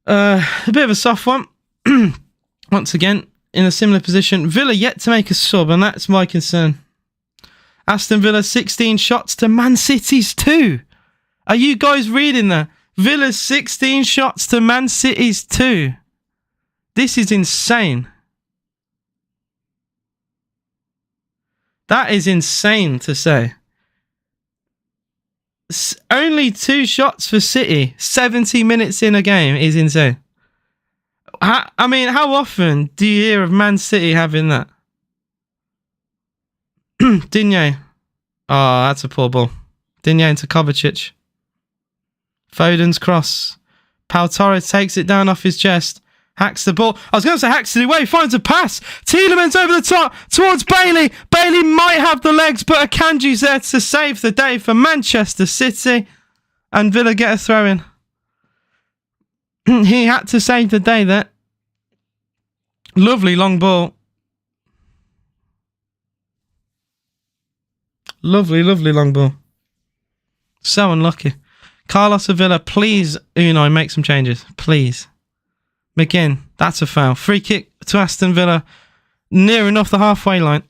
A bit of a soft one. Once again, in a similar position. Villa yet to make a sub, and that's my concern. Aston Villa 16 shots to Man City's 2. Are you guys reading that? Villa's 16 shots to Man City's 2. This is insane. That is insane to say. Only 2 shots for City, 70 minutes in a game is insane. I mean, how often do you hear of Man City having that? Digne. Oh, that's a poor ball. Digne into Kovacic. Foden's cross. Pau Torres takes it down off his chest. Hacks the ball. I was going to say hacks it away. Finds a pass. Tielemans over the top towards Bailey. Bailey might have the legs, but Akanji's there to save the day for Manchester City. And Villa get a throw in. He had to save the day there. Lovely long ball. Lovely, lovely long ball. So unlucky. Carlos of Villa, please, Unai, make some changes. Please. McGinn, that's a foul. Free kick to Aston Villa. Near enough the halfway line.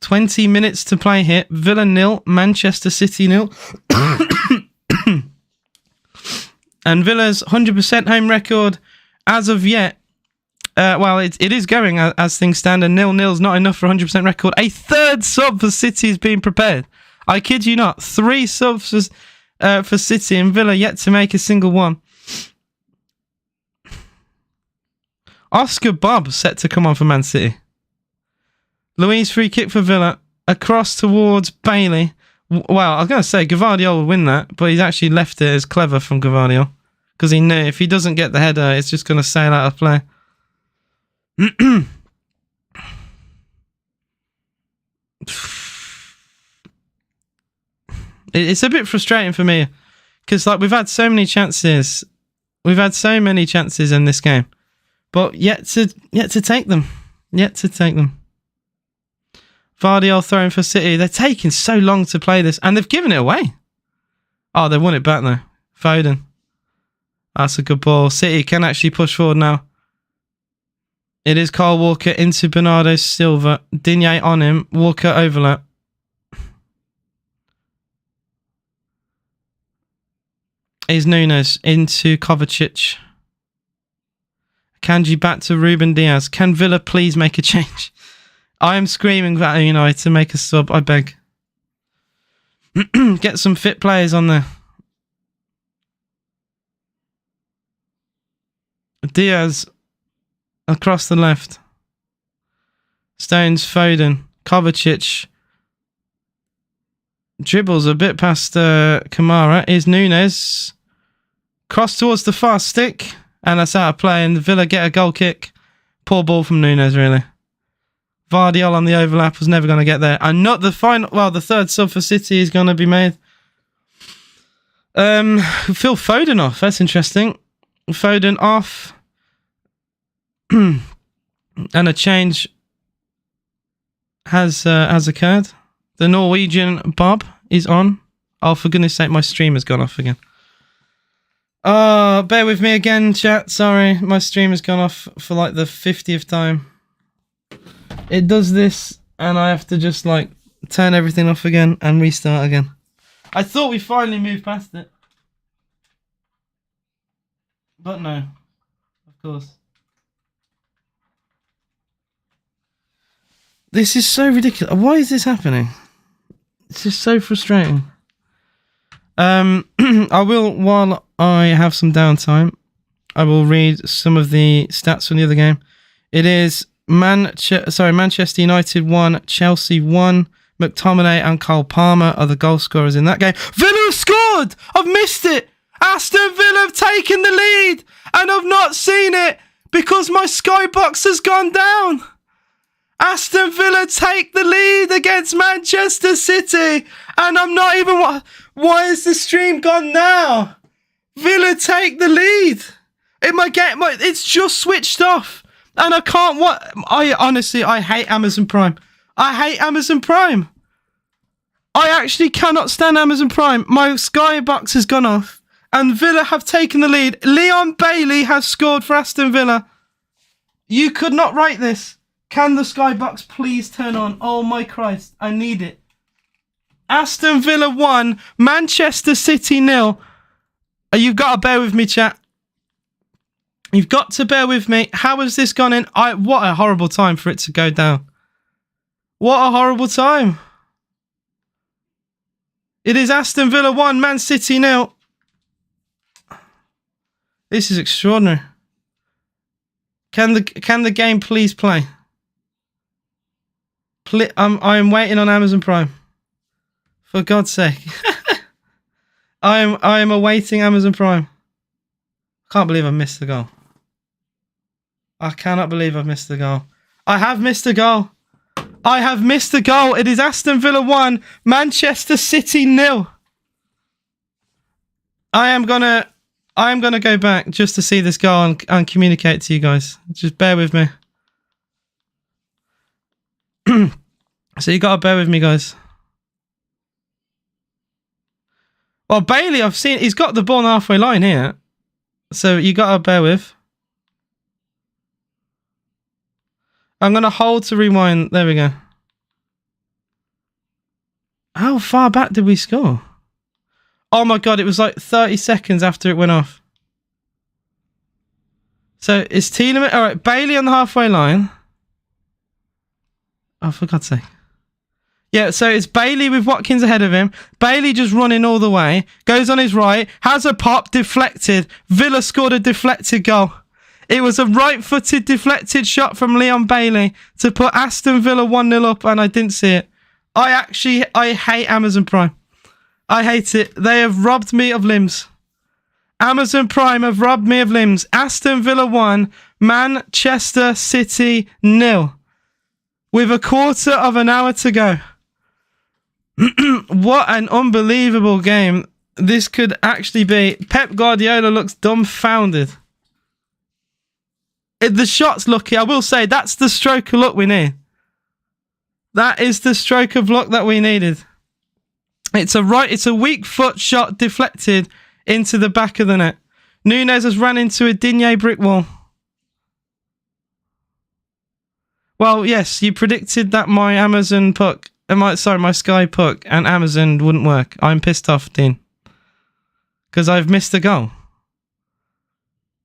"20 minutes to play here. Villa 0, Manchester City 0. And Villa's 100% home record as of yet. Well, it is going as things stand, and 0-0's not enough for 100% record. A third sub for City is being prepared. I kid you not. 3 subs for City, and Villa yet to make a single one. Oscar Bob set to come on for Man City. Luiz free kick for Villa. Across towards Bailey. Well, I was going to say Gvardiol will win that, but he's actually left it as clever from Gvardiol. Because he knew if he doesn't get the header, it's just going to sail out of play. It's a bit frustrating for me. Because like we've had so many chances. We've had so many chances in this game. But yet to take them. Yet to take them. Vardiol throwing for City. They're taking so long to play this. And they've given it away. Oh, they won it back though. Foden. That's a good ball. City can actually push forward now. It is Kyle Walker into Bernardo Silva. Digne on him. Walker overlap. Is Nunes into Kovacic. Kanji back to Ruben Diaz. Can Villa please make a change? I am screaming at United to make a sub, I beg. Get some fit players on there. Diaz across the left. Stones, Foden, Kovacic. Dribbles a bit past Kamara. Is Nunes. Cross towards the fast stick. And that's out of play. And Villa get a goal kick. Poor ball from Nunes, really. Vardiol on the overlap was never going to get there. And not the final... Well, the third sub for City is going to be made. Phil Foden off. That's interesting. Foden off. And a change has occurred. The Norwegian Bob is on. Oh, for goodness sake, my stream has gone off again. Oh, bear with me again, chat. Sorry, my stream has gone off for like the 50th time. It does this, and I have to just like turn everything off again and restart again. I thought we finally moved past it. But no, of course. This is so ridiculous. Why is this happening? It's just so frustrating. I will, while I have some downtime, I will read some of the stats from the other game. It is Manchester United 1, Chelsea 1. McTominay and Cole Palmer are the goal scorers in that game. Villa have scored! I've missed it! Aston Villa have taken the lead! And I've not seen it because my skybox has gone down! Aston Villa take the lead against Manchester City! And I'm not even... Why has the stream gone now? Villa take the lead! It's just switched off! And I can't... I hate Amazon Prime. I hate Amazon Prime. I actually cannot stand Amazon Prime. My skybox has gone off. And Villa have taken the lead. Leon Bailey has scored for Aston Villa. You could not write this. Can the skybox please turn on? Oh my Christ. I need it. Aston Villa 1. Manchester City 0. You've got to bear with me, chat. You've got to bear with me. How has this gone in? What a horrible time for it to go down. What a horrible time. It is Aston Villa 1, Man City 0. This is extraordinary. Can the game please play? I am waiting on Amazon Prime. For God's sake. I am awaiting Amazon Prime. I can't believe I missed the goal. I cannot believe I've missed the goal. I have missed a goal. I have missed a goal. It is Aston Villa 1, Manchester City 0. I am gonna go back just to see this goal and communicate to you guys. Just bear with me. So you gotta bear with me, guys. Well, Bailey, I've seen he's got the ball on the halfway line here. So you gotta bear with. I'm gonna hold to rewind. There we go. How far back did we score? Oh my God, it was like 30 seconds after it went off. So it's Tielemans. All right, Bailey on the halfway line. Oh, for God's sake. Yeah, so it's Bailey with Watkins ahead of him. Bailey just running all the way. Goes on his right. Has a pop. Deflected. Villa scored a deflected goal. It was a right-footed deflected shot from Leon Bailey to put Aston Villa 1-0 up, and I didn't see it. I hate Amazon Prime. I hate it. They have robbed me of limbs. Amazon Prime have robbed me of limbs. Aston Villa 1, Manchester City 0. With a quarter of an hour to go. What an unbelievable game this could actually be. Pep Guardiola looks dumbfounded. The shot's lucky. I will say that's the stroke of luck we need. That is the stroke of luck that we needed. It's a weak foot shot deflected into the back of the net. Nunez has ran into a Digne brick wall. Well, yes, you predicted that my Amazon puck, my Sky puck and Amazon wouldn't work. I'm pissed off, Dean. Because I've missed a goal.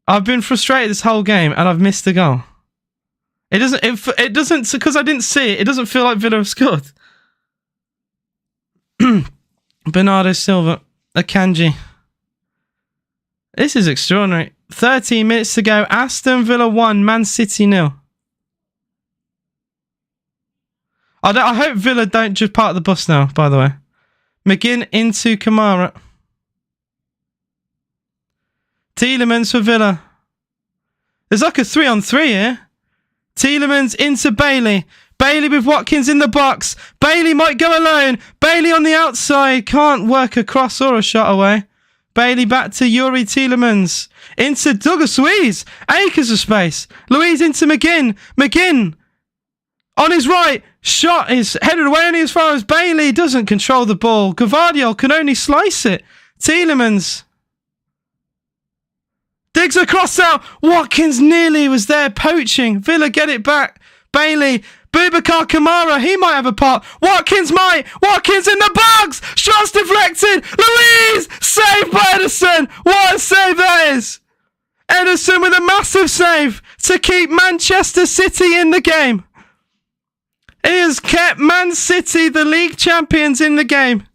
I've been frustrated this whole game and I've missed a goal. It doesn't, because I didn't see it, it doesn't feel like Villa have scored. Bernardo Silva, Akanji. This is extraordinary. 13 minutes to go. Aston Villa 1, Man City 0. I hope Villa don't just park the bus now, by the way. McGinn into Kamara. Tielemans for Villa. There's like a 3-on-3 here. Tielemans into Bailey. Bailey with Watkins in the box. Bailey might go alone. Bailey on the outside. Can't work a cross or a shot away. Bailey back to Yuri Tielemans. Into Douglas Luiz. Acres of space. Luiz into McGinn. McGinn on his right. Shot is headed away only as far as Bailey doesn't control the ball. Gavardio can only slice it. Tielemans digs across out. Watkins nearly was there poaching. Villa get it back. Bailey. Boubacar Kamara. He might have a part. Watkins might. Watkins in the box. Shots deflected. Luiz. Saved by Edison. What a save that is. Edison with a massive save to keep Manchester City in the game. He has kept Man City, the league champions, in the game.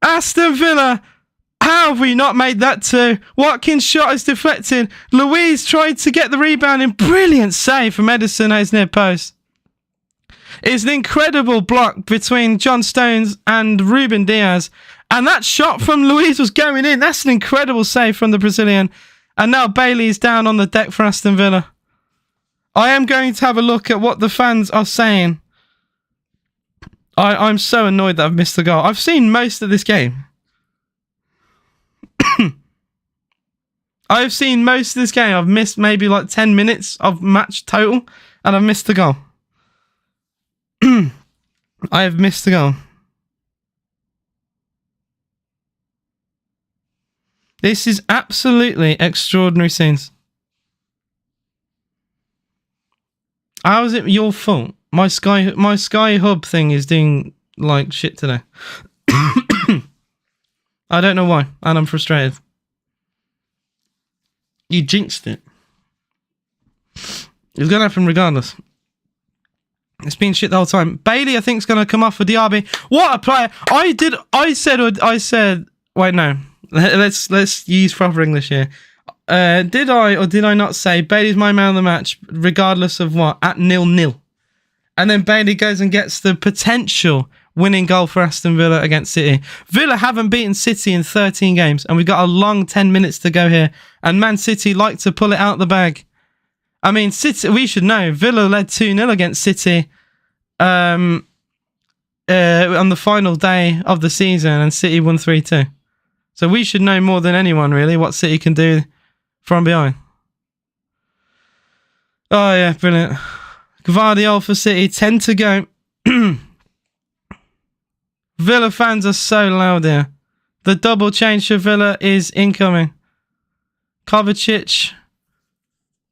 Aston Villa. How have we not made that two? Watkins' shot is deflected. Luiz tried to get the rebound in. Brilliant save from Edison at his near post. It's an incredible block between John Stones and Ruben Diaz. And that shot from Luiz was going in. That's an incredible save from the Brazilian. And now Bailey's down on the deck for Aston Villa. I am going to have a look at what the fans are saying. I'm so annoyed that I've missed the goal. I've seen most of this game. I've seen most of this game. I've missed maybe like 10 minutes of match total, and I've missed the goal. I have missed the goal. This is absolutely extraordinary scenes. How is it your fault? My Sky Hub thing is doing like shit today. I don't know why, and I'm frustrated. You jinxed it. It's going to happen regardless. It's been shit the whole time. Bailey, I think, is going to come off for Diaby. What a player! I said. Wait, no. Let's use proper English here. Did I or did I not say Bailey's my man of the match, regardless of what? At 0-0. And then Bailey goes and gets the potential winning goal for Aston Villa against City. Villa haven't beaten City in 13 games, and we've got a long 10 minutes to go here. And Man City like to pull it out the bag. I mean, City. We should know. Villa led 2-0 against City on the final day of the season, and City won 3-2. So we should know more than anyone, really, what City can do from behind. Oh, yeah, brilliant. Gvardiol for City, 10 to go. Villa fans are so loud here. The double change for Villa is incoming. Kovacic,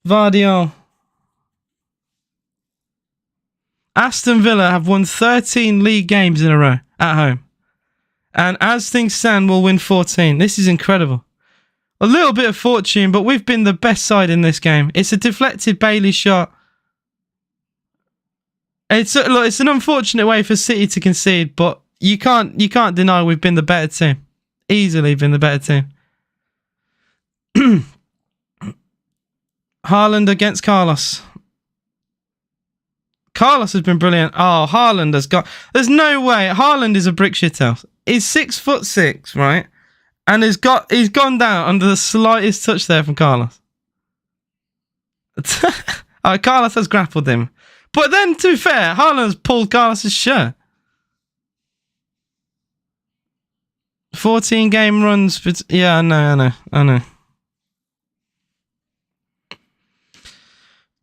Gvardiol. Aston Villa have won 13 league games in a row at home. And as things stand, we'll win 14. This is incredible. A little bit of fortune, but we've been the best side in this game. It's a deflected Bailey shot. Look, it's an unfortunate way for City to concede, but you can't deny we've been the better team. Easily been the better team. Haaland against Carlos. Carlos has been brilliant. Oh, Haaland has got... There's no way. Haaland is a brick shithouse. He's 6'6", right? And he's gone down under the slightest touch there from Carlos. Carlos has grappled him. But then, to be fair, Haaland has pulled Carlos's shirt. 14 game runs. But yeah, I know.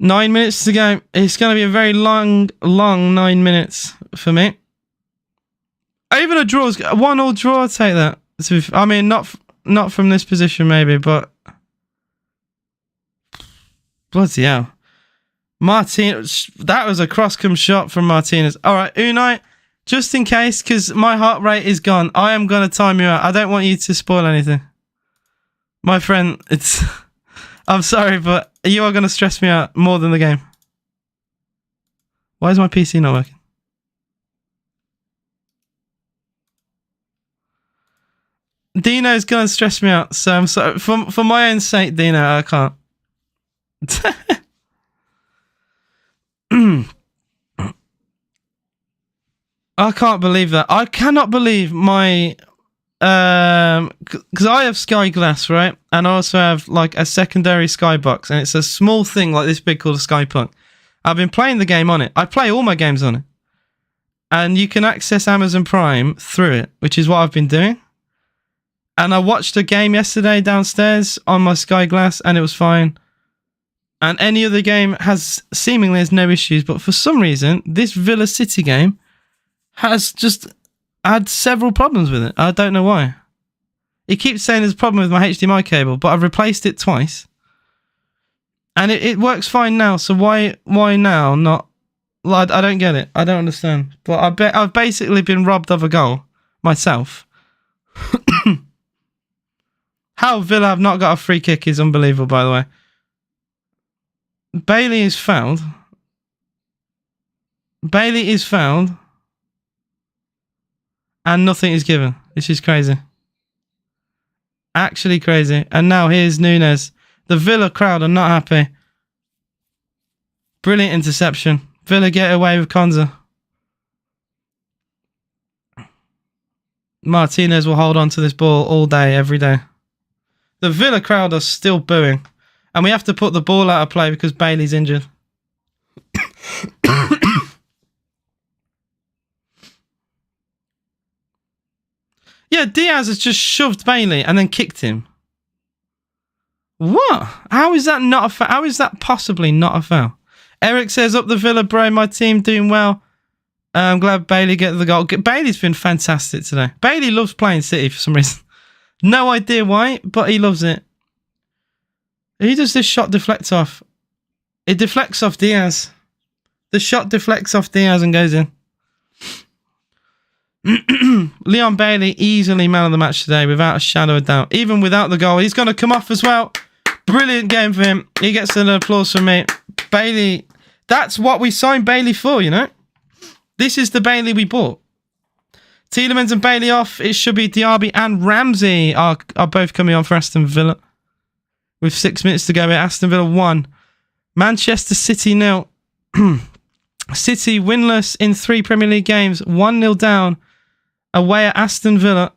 9 minutes to go. It's going to be a very long 9 minutes for me. Even a draw, 1-1 draw, I'll take that. I mean, not from this position maybe, but bloody hell. Martinez, that was a cross-come shot from Martinez. All right, Unai, just in case, because my heart rate is gone, I am going to time you out. I don't want you to spoil anything. My friend, I'm sorry, but you are going to stress me out more than the game. Why is my PC not working? Dino's going to stress me out, so I'm sorry. For my own sake, Dino, I can't. I can't believe that. I cannot believe my... because I have Sky Glass, right? And I also have like a secondary Skybox, and it's a small thing like this big called a Skypunk. I've been playing the game on it. I play all my games on it. And you can access Amazon Prime through it, which is what I've been doing. And I watched a game yesterday downstairs on my Sky Glass, and it was fine. And any other game seemingly has no issues, but for some reason, this Villa City game has just had several problems with it. I don't know why. It keeps saying there's a problem with my HDMI cable, but I've replaced it twice. And it works fine now, so why now not? I don't get it. I don't understand. But I've basically been robbed of a goal myself. How Villa have not got a free kick is unbelievable, by the way. Bailey is fouled. And nothing is given. This is crazy. Actually crazy. And now here's Nunes. The Villa crowd are not happy. Brilliant interception. Villa get away with Konza. Martinez will hold on to this ball all day, every day. The Villa crowd are still booing. And we have to put the ball out of play because Bailey's injured. Yeah, Diaz has just shoved Bailey and then kicked him. What? How is that not a foul? How is that possibly not a foul? Eric says, up the Villa, bro. My team doing well. I'm glad Bailey get the goal. Bailey's been fantastic today. Bailey loves playing City for some reason. No idea why, but he loves it. Who does this shot deflect off? It deflects off Diaz. The shot deflects off Diaz and goes in. Leon Bailey, easily man of the match today, without a shadow of doubt. Even without the goal, he's going to come off as well. Brilliant game for him. He gets an applause from me. Bailey, that's what we signed Bailey for, you know? This is the Bailey we bought. Tielemans and Bailey off. It should be Diaby and Ramsey are both coming on for Aston Villa. With 6 minutes to go, Aston Villa 1. Manchester City 0. City winless in 3 Premier League games. 1-0 down away at Aston Villa,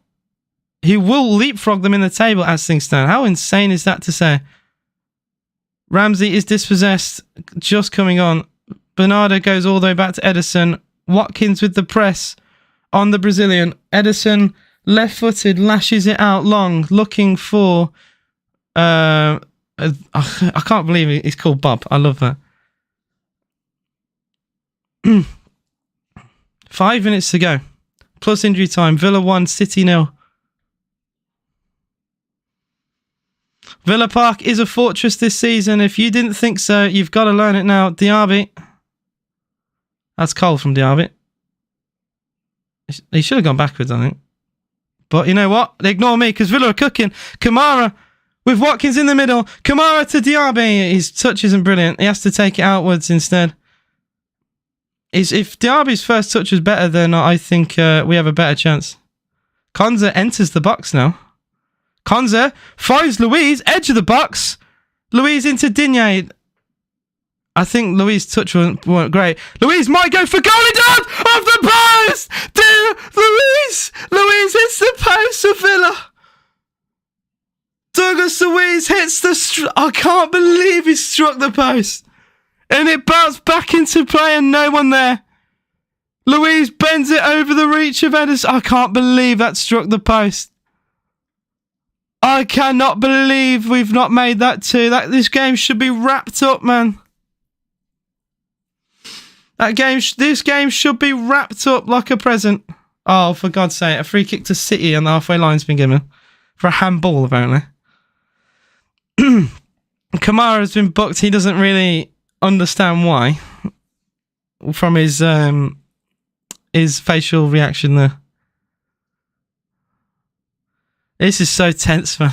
who will leapfrog them in the table as things stand. How insane is that to say? Ramsey is dispossessed, just coming on. Bernardo goes all the way back to Ederson. Watkins with the press on the Brazilian. Ederson, left-footed, lashes it out long, looking for... I can't believe he's called Bob. I love that. 5 minutes to go. Plus injury time. Villa 1, City 0. Villa Park is a fortress this season. If you didn't think so, you've got to learn it now. Diaby. That's Cole from Diaby. He should have gone backwards, I think. But you know what? They ignore me because Villa are cooking. Kamara with Watkins in the middle. Kamara to Diaby. His touch isn't brilliant. He has to take it outwards instead. if Diaby's first touch was better, then I think we have a better chance. Konza enters the box now. Konza finds Louise, edge of the box. Louise into Digne. I think Louise's touch weren't great. Louise might go for goal. It does! Off the post! Louise! Louise hits the post for Villa. Douglas Louise hits the... I can't believe he struck the post. And it bounced back into play and no one there. Louise bends it over the reach of Edison. I can't believe that struck the post. I cannot believe we've not made that 2. This game should be wrapped up, man. This game should be wrapped up like a present. Oh, for God's sake. A free kick to City on the halfway line's been given. For a handball, apparently. Kamara's been booked. He doesn't really understand why. From his facial reaction there. This is so tense, man.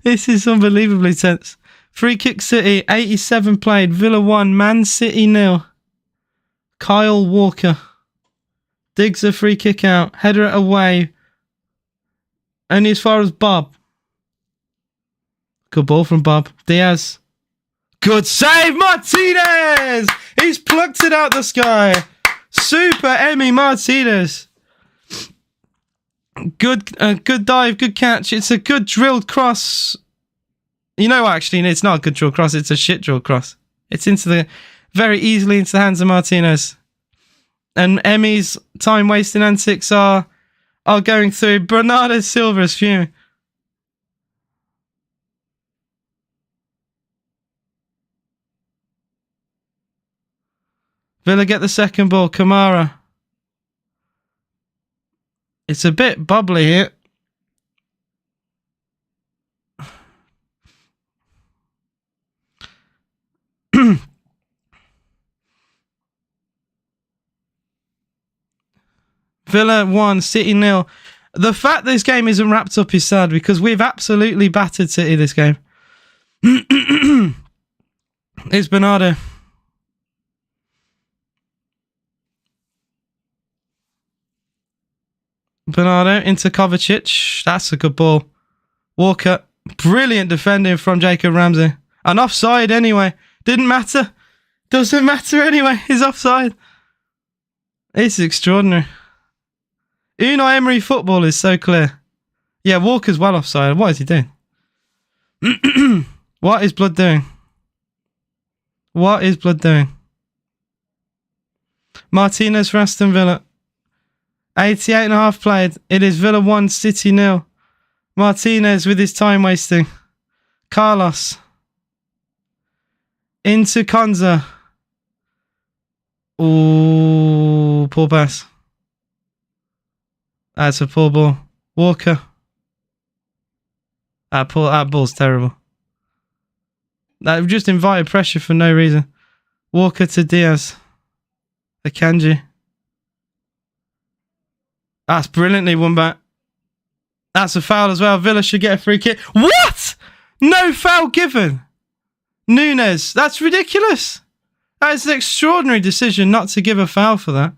This is unbelievably tense. Free kick City. 87 played. Villa 1. Man City 0. Kyle Walker digs a free kick out, header it away, only as far as Bob. Good ball from Bob. Diaz. Good save, Martinez! He's plucked it out the sky. Super Emi Martinez. Good dive, good catch. It's a good drilled cross. You know what, actually, it's not a good drilled cross, it's a shit drilled cross. It's very easily into the hands of Martinez. And Emmy's time-wasting antics are going through. Bernardo Silva is fuming. Villa get the second ball. Kamara. It's a bit bubbly here. Villa 1, City 0. The fact this game isn't wrapped up is sad because we've absolutely battered City this game. It's Bernardo. Bernardo into Kovacic. That's a good ball. Walker. Brilliant defending from Jacob Ramsey. And offside anyway. Didn't matter. Doesn't matter anyway. He's offside. It's extraordinary. Unai Emery football is so clear. Yeah, Walker's well offside. What is he doing? What is Blood doing? What is Blood doing? Martinez for Aston Villa. 88.5 played. It is Villa 1, City 0. Martinez with his time wasting. Carlos. Into Konza. Ooh, poor pass. That's a poor ball. Walker. That ball's terrible. That just invited pressure for no reason. Walker to Diaz. Akanji. That's brilliantly won back. That's a foul as well. Villa should get a free kick. What? No foul given. Nunes. That's ridiculous. That is an extraordinary decision not to give a foul for that.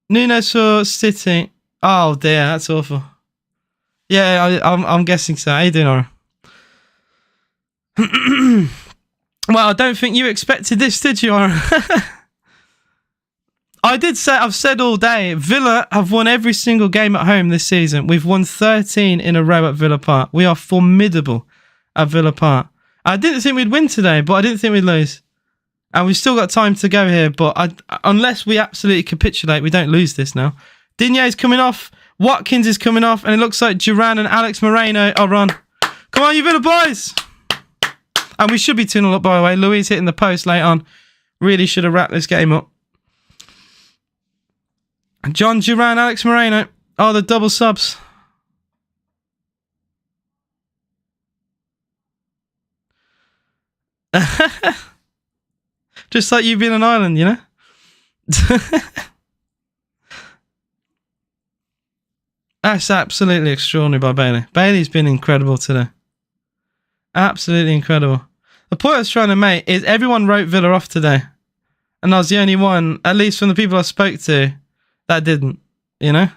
Nunes for City. Oh dear, that's awful. Yeah, I'm guessing so. How you doing, Ora? Well, I don't think you expected this, did you, Ora? I've said all day, Villa have won every single game at home this season. We've won 13 in a row at Villa Park. We are formidable at Villa Park. I didn't think we'd win today, but I didn't think we'd lose. And we've still got time to go here, but unless we absolutely capitulate, we don't lose this now. Digne is coming off. Watkins is coming off. And it looks like Duran and Alex Moreno are on. Come on, you Villa boys. And we should be 2-0 up, by the way. Louise hitting the post late on. Really should have wrapped this game up. John Duran, Alex Moreno. Oh, the double subs. Just like you've been on Ireland, you know? That's absolutely extraordinary by Bailey. Bailey's been incredible today. Absolutely incredible. The point I was trying to make is everyone wrote Villa off today. And I was the only one, at least from the people I spoke to, that didn't, you know?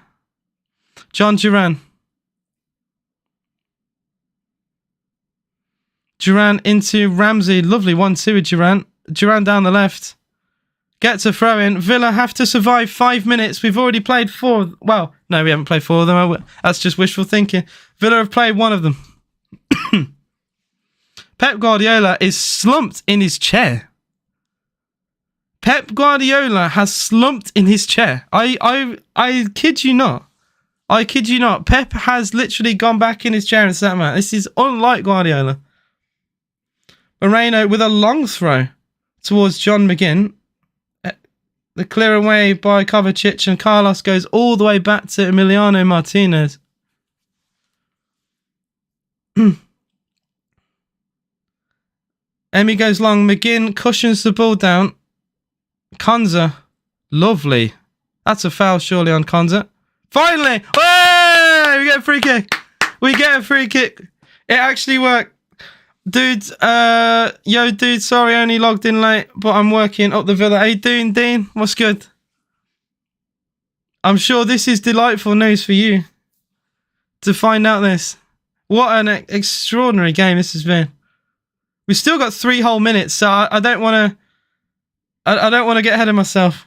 John Duran. Duran into Ramsey. Lovely 1-2 with Duran. Duran down the left. Gets a throw in. Villa have to survive 5 minutes. We've already played 4. Well, no, we haven't played 4 of them. That's just wishful thinking. Villa have played 1 of them. Pep Guardiola is slumped in his chair. Pep Guardiola has slumped in his chair. I kid you not. I kid you not. Pep has literally gone back in his chair and sat down. This is unlike Guardiola. Moreno with a long throw towards John McGinn. The clear away by Kovacic, and Carlos goes all the way back to Emiliano Martinez. Emmy goes long. McGinn cushions the ball down. Konza. Lovely. That's a foul surely on Konza. Finally! Hey! We get a free kick. We get a free kick. It actually worked. Dude, dude, sorry I only logged in late, but I'm working up the Villa. How you doing, Dean? What's good? I'm sure this is delightful news for you to find out this. What an extraordinary game this has been. We've still got 3 whole minutes, so I don't want to... I don't want to get ahead of myself.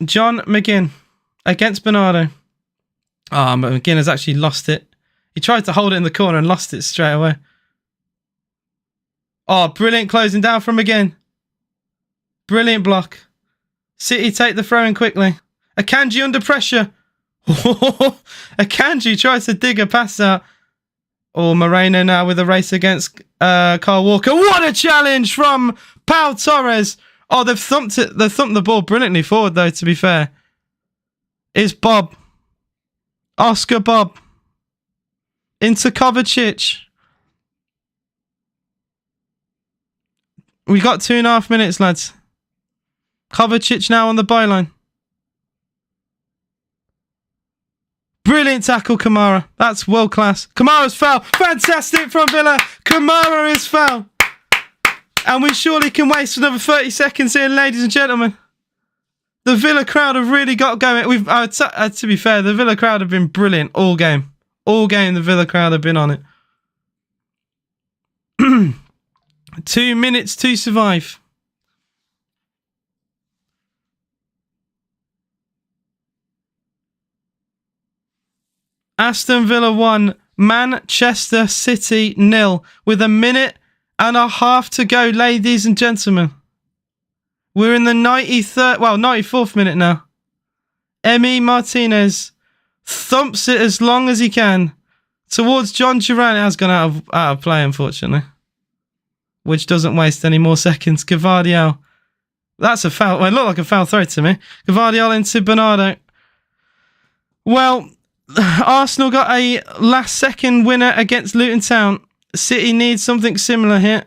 John McGinn against Bernardo. Ah, but McGinn has actually lost it. He tried to hold it in the corner and lost it straight away. Oh, brilliant closing down from McGinn. Brilliant block. City take the throw in quickly. Akanji under pressure. Akanji tries to dig a pass out. Oh, Moreno now with a race against Kyle Walker. What a challenge from Pau Torres. Oh, they've thumped it. They've thumped the ball brilliantly forward, though, to be fair. It's Bob. Oscar Bob. Into Kovacic. We got 2.5 minutes, lads. Kovacic now on the byline. Brilliant tackle, Kamara. That's world class. Kamara's foul. Fantastic from Villa. Kamara is foul. And we surely can waste another 30 seconds here, ladies and gentlemen. The Villa crowd have really got going. To be fair, the Villa crowd have been brilliant all game. All game, the Villa crowd have been on it. 2 minutes to survive. Aston Villa 1, Manchester City 0, with 1.5 minutes to go, ladies and gentlemen. We're in the 94th minute now. Emi Martinez thumps it as long as he can towards John Duran. It has gone out of play, unfortunately, which doesn't waste any more seconds. Gvardiol. That's a foul. Well, it looked like a foul throw to me. Gvardiol into Bernardo. Well, Arsenal got a last-second winner against Luton Town. City needs something similar here,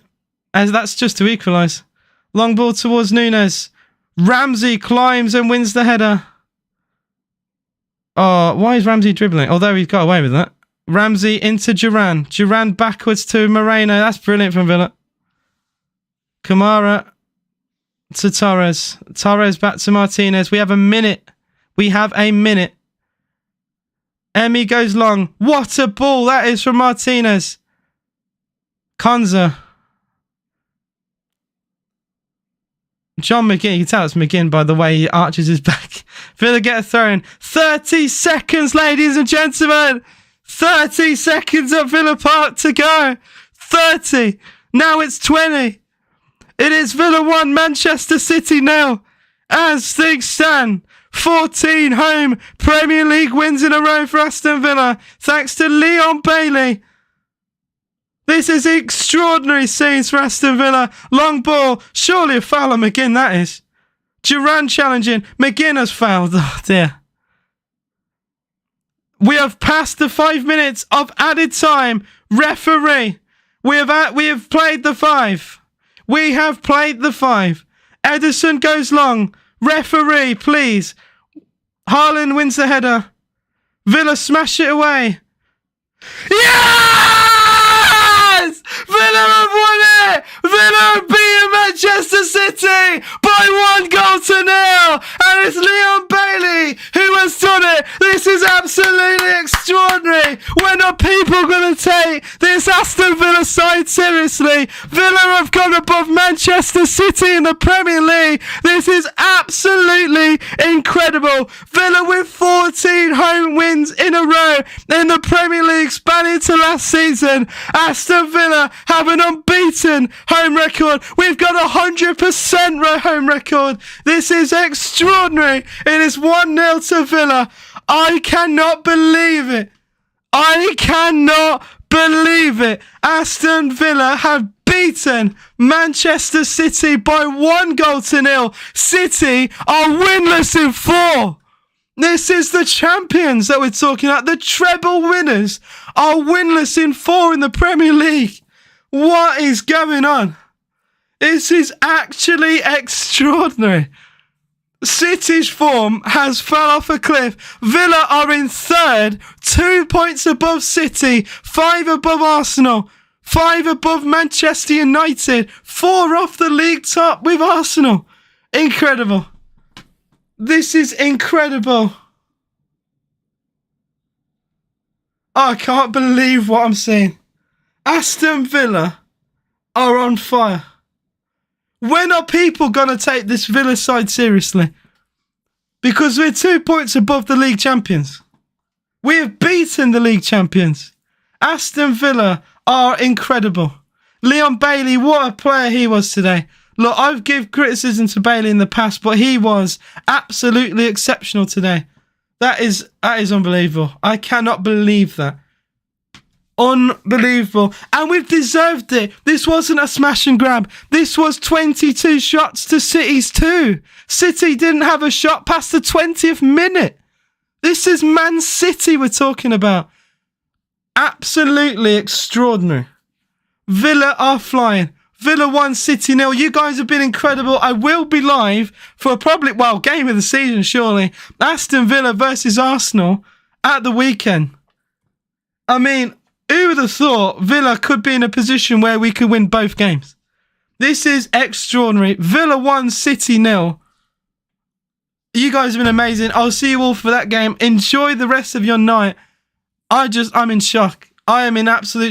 as that's just to equalise. Long ball towards Nunes. Ramsey climbs and wins the header. Oh, why is Ramsey dribbling? Although he's got away with that. Ramsey into Duran. Duran backwards to Moreno. That's brilliant from Villa. Kamara to Torres. Torres back to Martinez. We have a minute. We have a minute. Emmy goes long. What a ball that is from Martinez. Konza. John McGinn. You can tell it's McGinn by the way he arches his back. Villa get a throw in. 30 seconds, ladies and gentlemen. 30 seconds at Villa Park to go. 30. Now it's 20. It is Villa 1, Manchester City 0. As things stand, 14 home Premier League wins in a row for Aston Villa, thanks to Leon Bailey. This is extraordinary scenes for Aston Villa. Long ball, surely a foul on McGinn, that is. Duran challenging, McGinn has fouled. Oh dear. We have passed the 5 minutes of added time. Referee, we have played the 5. We have played the 5. Ederson goes long. Referee, please. Haaland wins the header. Villa smash it away. Yes! Villa have won it! Villa have beaten Manchester City! people going to take this Aston Villa side seriously? Villa have gone above Manchester City in the Premier League. This is absolutely incredible. Villa with 14 home wins in a row in the Premier League spanning to last season. Aston Villa have an unbeaten home record. We've got 100% home record. This is extraordinary. It is 1-0 to Villa. I cannot believe it. I cannot believe it. Aston Villa have beaten Manchester City by 1-0. City are winless in 4. This is the champions that we're talking about. The treble winners are winless in 4 in the Premier League. What is going on? This is actually extraordinary. City's form has fell off a cliff. Villa are in 3rd, 2 points above City, 5 above Arsenal, 5 above Manchester United, 4 off the league top with Arsenal. Incredible. This is incredible. I can't believe what I'm seeing. Aston Villa are on fire. When are people going to take this Villa side seriously? Because we're 2 points above the league champions. We have beaten the league champions. Aston Villa are incredible. Leon Bailey, what a player he was today. Look, I've given criticism to Bailey in the past, but he was absolutely exceptional today. That is unbelievable. I cannot believe that. Unbelievable. And we've deserved it. This wasn't a smash and grab. This was 22 shots to City's 2. City didn't have a shot past the 20th minute. This is Man City we're talking about. Absolutely extraordinary. Villa are flying. Villa 1, City 0. You guys have been incredible. I will be live for probably, game of the season, surely. Aston Villa versus Arsenal at the weekend. I mean, who would have thought Villa could be in a position where we could win both games? This is extraordinary. Villa 1, City 0. You guys have been amazing. I'll see you all for that game. Enjoy the rest of your night. I'm in shock. I am in absolute shock.